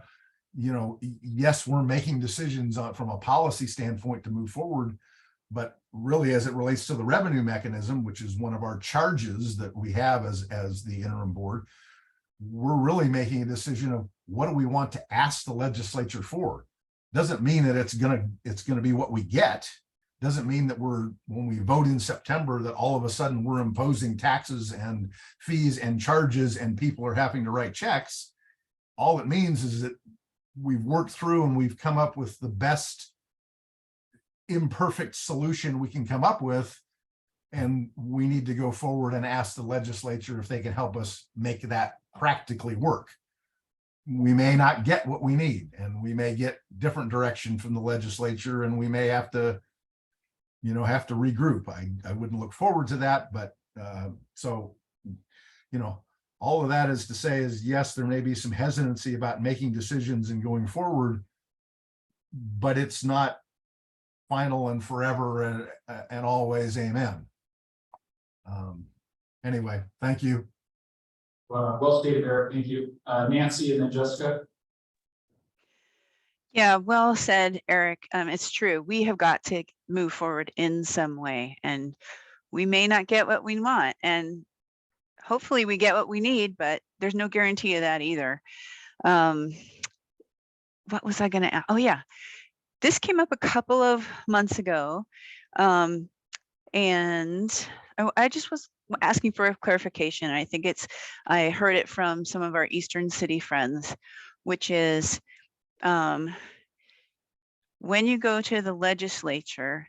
you know, yes, we're making decisions from a policy standpoint to move forward, but really as it relates to the revenue mechanism, which is one of our charges that we have as the interim board, we're really making a decision of what do we want to ask the legislature for. Doesn't mean that it's gonna be what we get. Doesn't mean that when we vote in September, that all of a sudden we're imposing taxes and fees and charges and people are having to write checks. All it means is that we've worked through and we've come up with the best imperfect solution we can come up with. And we need to go forward and ask the legislature if they can help us make that practically work. We may not get what we need, and we may get different direction from the legislature, and we may have to regroup. I wouldn't look forward to that, but so, you know, all of that is to say is, yes, there may be some hesitancy about making decisions and going forward, but it's not final and forever and always amen. Anyway, thank you. Well stated, Eric. Thank you. Nancy and then Jessica. Yeah, well said, Eric. It's true. We have got to move forward in some way, and we may not get what we want, and hopefully we get what we need, but there's no guarantee of that either. What was I going to ask? Oh yeah, this came up a couple of months ago, and I just was asking for a clarification. I heard it from some of our Eastern City friends, which is when you go to the legislature,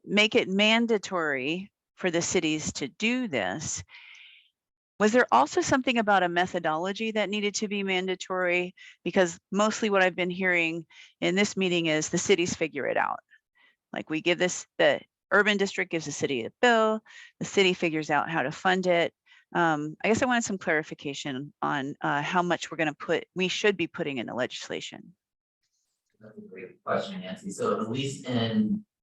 make it mandatory for the cities to do this. Was there also something about a methodology that needed to be mandatory? Because mostly what I've been hearing in this meeting is the cities figure it out. Like we give this, the urban district gives the city a bill, the city figures out how to fund it. I guess I wanted some clarification on how much we should be putting in the legislation. That's a great question, Nancy. So at least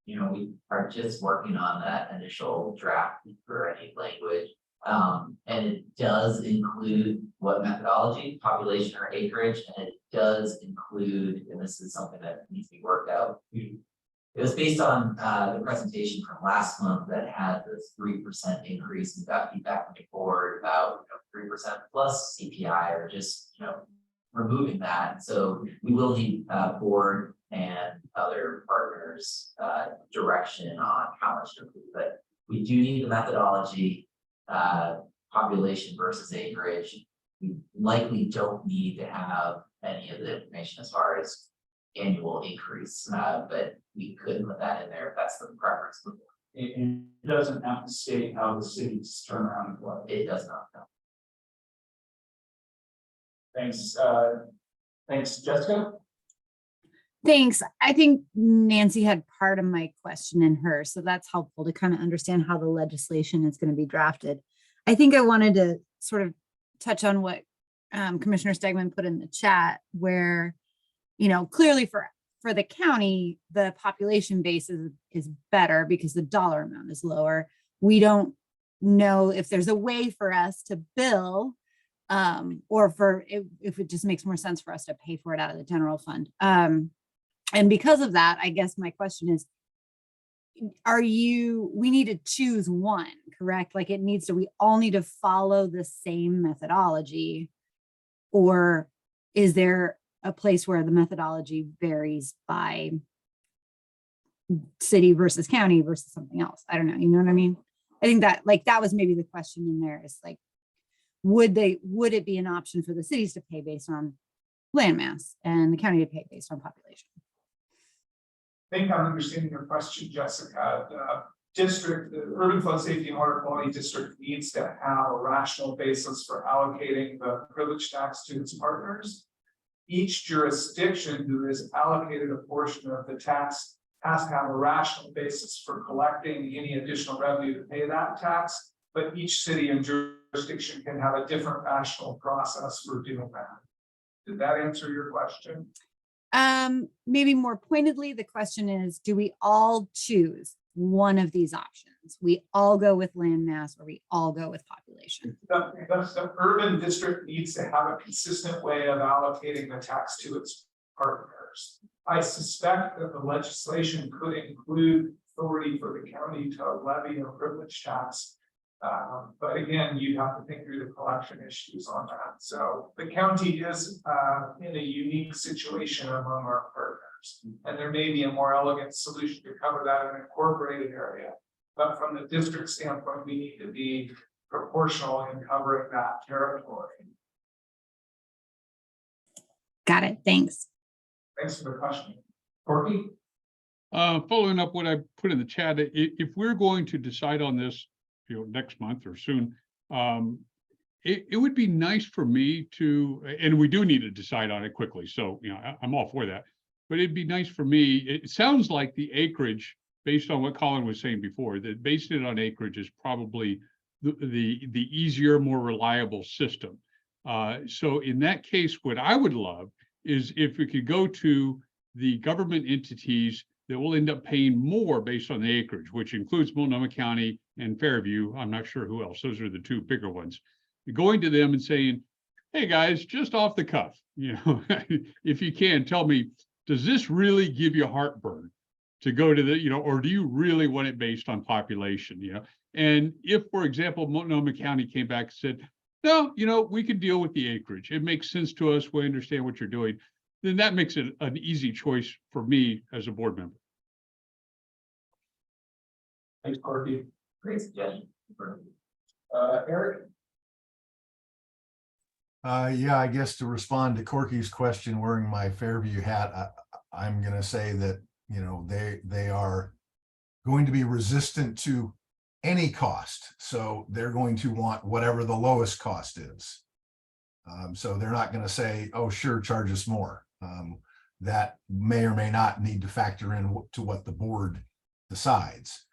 we are just working on that initial draft for any language. And it does include what methodology, population or acreage, and it does include, and this is something that needs to be worked out. It was based on the presentation from last month that had this 3% increase. We got feedback from the board about 3% plus CPI, or just removing that. So we will need board and other partners direction on how much to include. But we do need the methodology, population versus acreage. We likely don't need to have any of the information as far as annual increase, but we could put that in there if that's the preference. It doesn't have to state how the cities turn around and what. It does not. No. Thanks. Thanks, Jessica. Thanks. I think Nancy had part of my question in her, so that's helpful to kind of understand how the legislation is going to be drafted. I think I wanted to sort of touch on what Commissioner Stegman put in the chat, where clearly for the county, the population base is better because the dollar amount is lower. We don't know if there's a way for us to bill or if it just makes more sense for us to pay for it out of the general fund. And because of that, I guess my question is, we need to choose one, correct? Like we all need to follow the same methodology, or is there a place where the methodology varies by city versus county versus something else? I don't know. You know what I mean? I think that that was maybe the question in there, is like, would it be an option for the cities to pay based on landmass and the county to pay based on population? I think I'm understanding your question, Jessica. The Urban Flood Safety and Water Quality District needs to have a rational basis for allocating the privilege tax to its partners. Each jurisdiction who is allocated a portion of the tax has to have a rational basis for collecting any additional revenue to pay that tax. but each city and jurisdiction can have a different rational process for doing that. Did that answer your question? Maybe more pointedly, the question is, do we all choose one of these options? We all go with land mass, or we all go with population? The urban district needs to have a consistent way of allocating the tax to its partners. I suspect that the legislation could include authority for the county to levy a privilege tax. But again, you'd have to think through the collection issues on that. So the county is in a unique situation among our partners. And there may be a more elegant solution to cover that in an incorporated area. But from the district standpoint, we need to be proportional in covering that territory. Got it. Thanks. Thanks for the question. Corky? Following up what I put in the chat, if we're going to decide on this, next month or soon, it would be nice for me to, and we do need to decide on it quickly. So, I'm all for that, but it'd be nice for me. It sounds like the acreage, based on what Colin was saying before, that basing it on acreage is probably the easier, more reliable system. So in that case, what I would love is if we could go to the government entities that will end up paying more based on the acreage, which includes Multnomah County and Fairview. I'm not sure who else. Those are the two bigger ones. Going to them and saying, hey guys, just off the cuff, if you can, tell me, does this really give you heartburn to go to the, or do you really want it based on population? And if, for example, Multnomah County came back and said, no, we can deal with the acreage. It makes sense to us. We understand what you're doing. Then that makes it an easy choice for me as a board member. Thanks, Corky. Great suggestion. Eric? Yeah, I guess to respond to Corky's question, wearing my Fairview hat, I'm going to say that, they are going to be resistant to any cost. So they're going to want whatever the lowest cost is. So they're not going to say, oh, sure, charge us more. That may or may not need to factor in to what the board decides.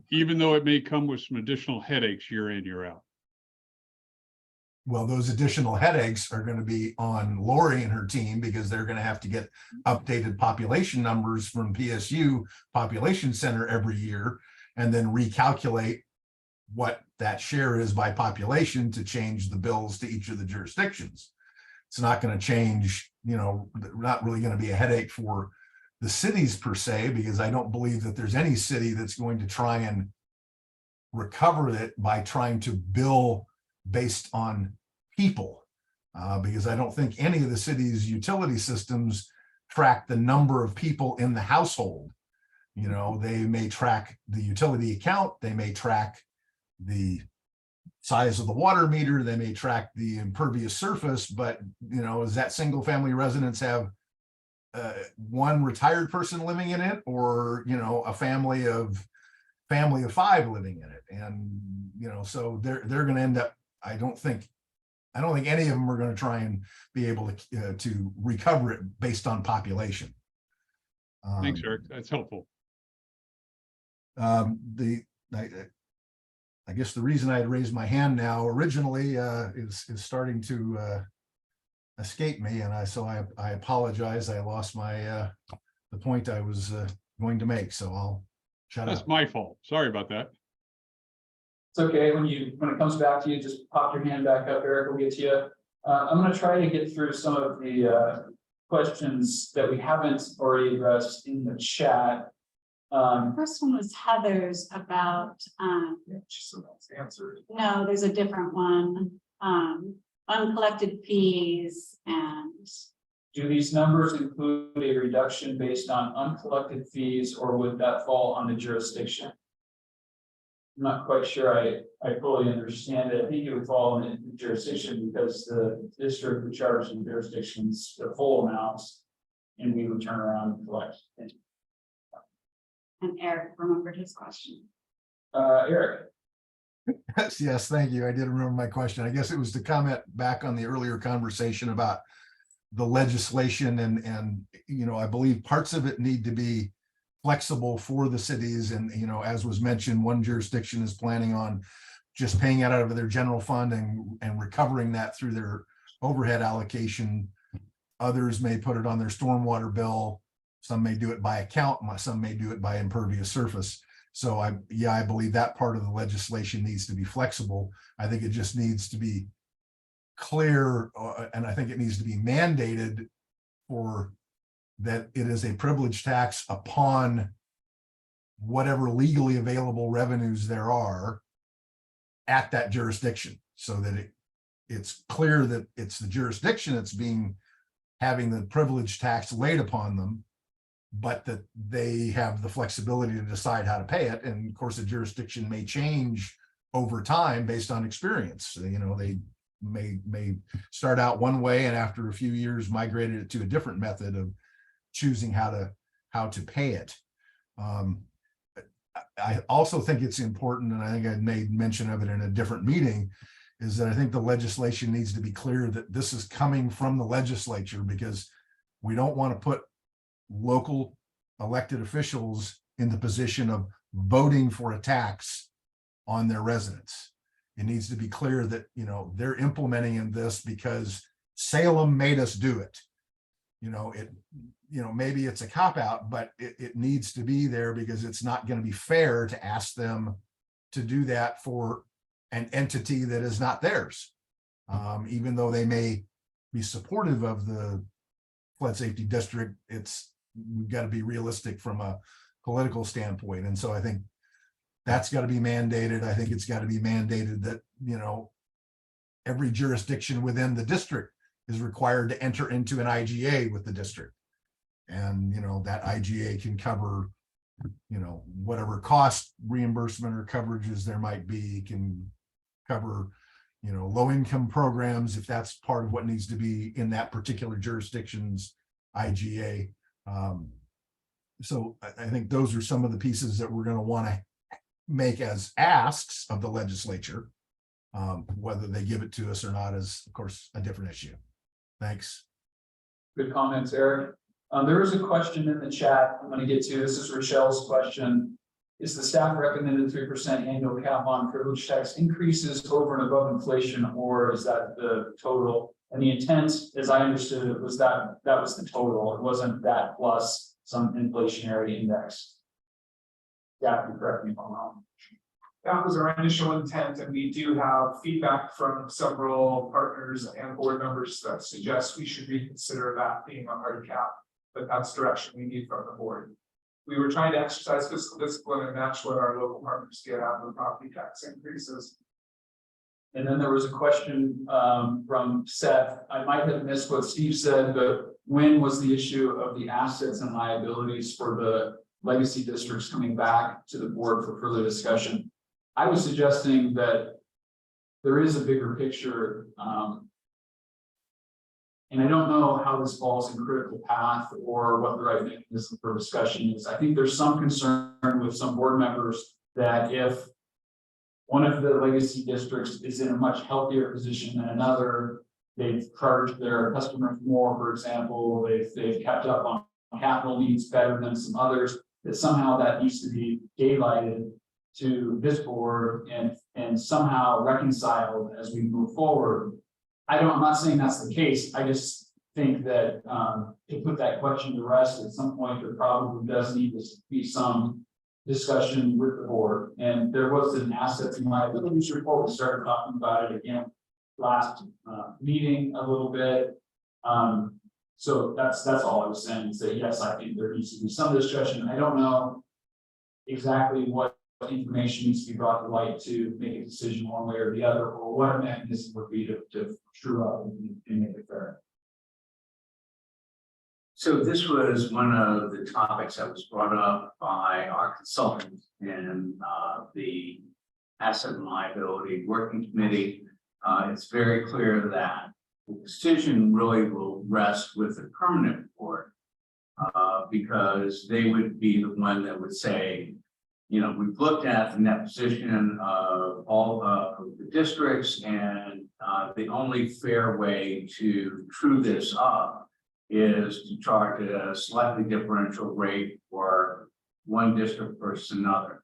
Even though it may come with some additional headaches year in, year out. Well, those additional headaches are going to be on Lori and her team, because they're going to have to get updated population numbers from PSU Population Center every year, and then recalculate what that share is by population to change the bills to each of the jurisdictions. It's not going to change, not really going to be a headache for the cities per se, because I don't believe that there's any city that's going to try and recover it by trying to bill based on people, because I don't think any of the city's utility systems track the number of people in the household. They may track the utility account, they may track the size of the water meter, they may track the impervious surface, but does that single family residence have one retired person living in it, or a family of 5 living in it? And so they're going to end up, I don't think any of them are going to try and be able to recover it based on population. Thanks, Eric. That's helpful. I guess the reason I had raised my hand now originally is starting to escape me, and so I apologize. I lost my the point I was going to make, so I'll shut up. That's my fault. Sorry about that. It's okay. When it comes back to you, just pop your hand back up, Eric will get to you. I'm going to try to get through some of the questions that we haven't already addressed in the chat. First one was Heather's about, So that's answered. no, there's a different one. Uncollected fees and. Do these numbers include a reduction based on uncollected fees, or would that fall on the jurisdiction? I'm not quite sure I fully understand it. I think it would fall in the jurisdiction, because the district would charge the jurisdictions the full amounts, and we would turn around and collect. And Eric remembered his question. Eric. Yes, thank you. I did remember my question. I guess it was to comment back on the earlier conversation about the legislation, and I believe parts of it need to be flexible for the cities. And, as was mentioned, one jurisdiction is planning on just paying it out of their general fund and recovering that through their overhead allocation. Others may put it on their stormwater bill. Some may do it by account, some may do it by impervious surface. So I believe that part of the legislation needs to be flexible. I think it just needs to be clear, and I think it needs to be mandated for that it is a privilege tax upon whatever legally available revenues there are at that jurisdiction, so that it's clear that it's the jurisdiction that's having the privilege tax laid upon them, but that they have the flexibility to decide how to pay it. And of course, the jurisdiction may change over time based on experience. You know, they may start out one way and after a few years migrated it to a different method of choosing how to pay it. I also think it's important, and I think I made mention of it in a different meeting, is that I think the legislation needs to be clear that this is coming from the legislature, because we don't want to put local elected officials in the position of voting for a tax on their residents. It needs to be clear that, you know, they're implementing in this because Salem made us do it. You know, maybe it's a cop-out, but it needs to be there, because it's not going to be fair to ask them to do that for an entity that is not theirs. Even though they may be supportive of the flood safety district, we've got to be realistic from a political standpoint. And so I think that's got to be mandated. I think it's got to be mandated that, you know, every jurisdiction within the district is required to enter into an IGA with the district. And, you know, that IGA can cover, you know, whatever cost reimbursement or coverages there might be, can cover, you know, low income programs, if that's part of what needs to be in that particular jurisdiction's IGA. So I think those are some of the pieces that we're going to want to make as asks of the legislature. Whether they give it to us or not is, of course, a different issue. Thanks. Good comments, Eric. There is a question in the chat I'm going to get to. This is Rochelle's question. Is the staff recommended 3% annual cap on privilege tax increases over and above inflation, or is that the total? And the intent, as I understood it, was that was the total. It wasn't that plus some inflationary index. Yeah, correct me if I'm wrong. That was our initial intent, and we do have feedback from several partners and board members that suggest we should reconsider that being a hard cap, but that's direction we need from the board. We were trying to exercise fiscal discipline and match what our local partners get out of the property tax increases. And then there was a question from Seth. I might have missed what Steve said, but when was the issue of the assets and liabilities for the legacy districts coming back to the board for further discussion? I was suggesting that there is a bigger picture, and I don't know how this falls in critical path or what the right mechanism for discussion is. I think there's some concern with some board members that if one of the legacy districts is in a much healthier position than another, they've charged their customers more, for example, they've kept up on capital needs better than some others, that somehow that needs to be daylighted to this board and somehow reconciled as we move forward. I'm not saying that's the case. I just think that to put that question to rest at some point, there probably does need to be some discussion with the board. And there was an assets and liabilities report. We started talking about it again last meeting a little bit. So that's all I was saying, is that yes, I think there needs to be some discussion. I don't know exactly what information needs to be brought to light to make a decision one way or the other, or what a mechanism would be to true up and make it fair. So this was one of the topics that was brought up by our consultant in the Asset and Liability Working Committee. It's very clear that the decision really will rest with the permanent board, because they would be the one that would say, you know, we've looked at the net position of all of the districts, and the only fair way to true this up is to charge a slightly differential rate for one district versus another.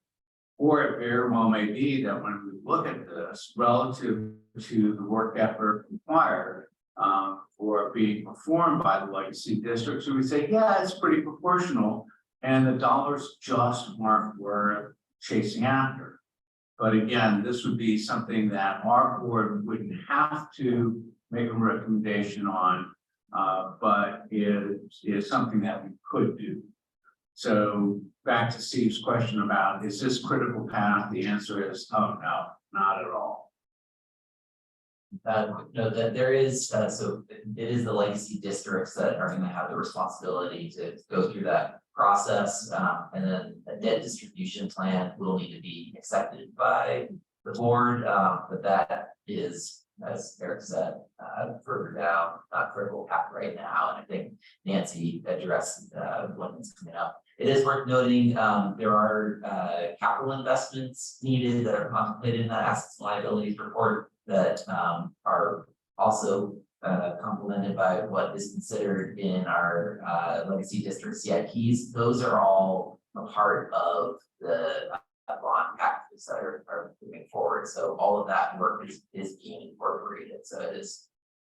Or it very well may be that when we look at this relative to the work effort required for being performed by the legacy districts, we say, yeah, it's pretty proportional, and the dollars just aren't worth chasing after. But again, this would be something that our board wouldn't have to make a recommendation on, but it is something that we could do. So back to Steve's question about, is this critical path? The answer is, oh, no, not at all. No, that there is, so it is the legacy districts that are gonna have the responsibility to go through that process. And then a debt distribution plan will need to be accepted by the board, but that is, as Eric said, further down, not critical path right now. And I think Nancy addressed when it's coming up. It is worth noting, there are capital investments needed that are contemplated in that assets and liabilities report that are also complemented by what is considered in our legacy district CIPs. Those are all a part of the bond packages that are moving forward. So all of that work is being incorporated. So it is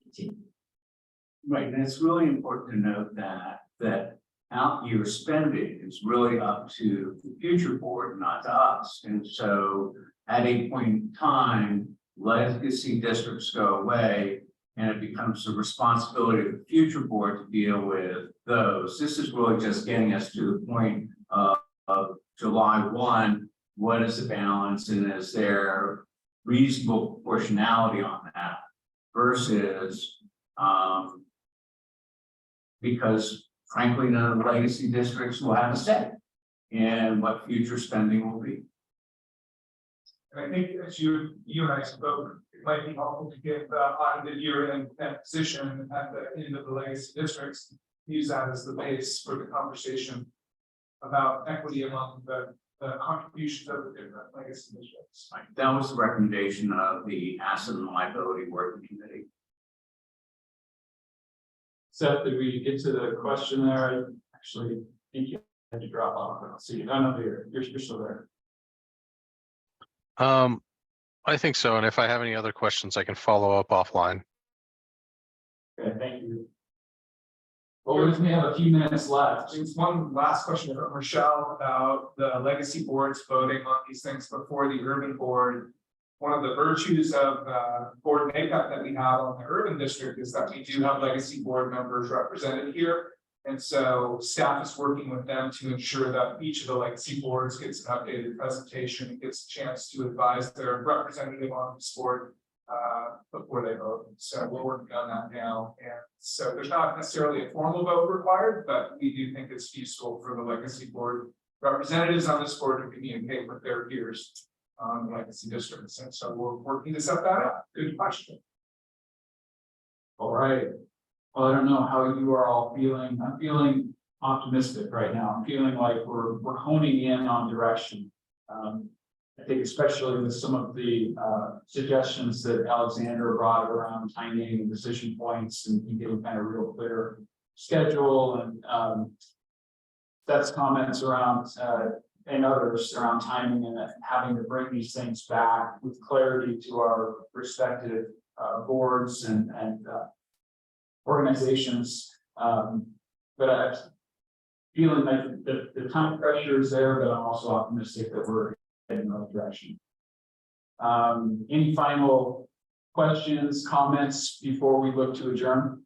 continuing. Right, and it's really important to note that out year spending is really up to the future board, not to us. And so at a point in time, legacy districts go away and it becomes the responsibility of the future board to deal with those. This is really just getting us to the point of July 1. What is the balance, and is there reasonable proportionality on that versus because frankly, none of the legacy districts will have a say in what future spending will be. And I think as you and I spoke, it might be helpful to get the audited year-end position at the end of the legacy districts, use that as the base for the conversation about equity among the contributions of the different legacy districts. Right. That was the recommendation of the asset and liability working committee. Seth, did we get to the question there? I actually think you had to drop off. I don't see you. No, you're still there. I think so. And if I have any other questions, I can follow up offline. Okay, thank you. Well, we have a few minutes left. Just one last question from Rochelle about the legacy boards voting on these things before the urban board. One of the virtues of board makeup that we have on the urban district is that we do have legacy board members represented here. And so staff is working with them to ensure that each of the legacy boards gets an updated presentation and gets a chance to advise their representative on this board before they vote. So we're working on that now. And so there's not necessarily a formal vote required, but we do think it's useful for the legacy board representatives on this board to communicate with their peers on the legacy districts. And so we're working to set that up. Good question. All right. Well, I don't know how you are all feeling. I'm feeling optimistic right now. I'm feeling like we're honing in on direction. I think especially with some of the suggestions that Alexander brought around timing and decision points and getting kind of real clear schedule, and that's comments around and others around timing and having to bring these things back with clarity to our respective boards and organizations. But I'm feeling like the time pressure is there, but I'm also optimistic that we're in the right direction. Any final questions, comments before we look to adjourn?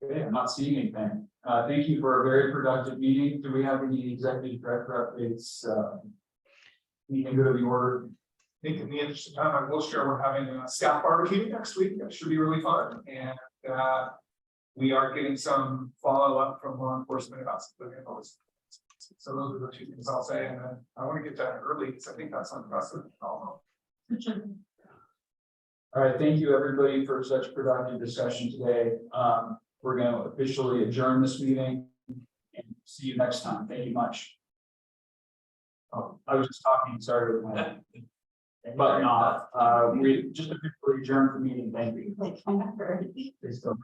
Okay, I'm not seeing anything. Thank you for a very productive meeting. Do we have any executive director updates? Anything good of the order? I think in the interest of time, I will share we're having a staff barbecue next week. That should be really fun. And we are getting some follow-up from law enforcement about some of those. So those are the two things I'll say. And then I want to get done early because I think that's unprecedented. All right, thank you everybody for such productive discussion today. We're going to officially adjourn this meeting and see you next time. Thank you much. Oh, I was just talking, sorry. But no, we just officially adjourned the meeting. Thank you. Like, I'm not very. Please don't.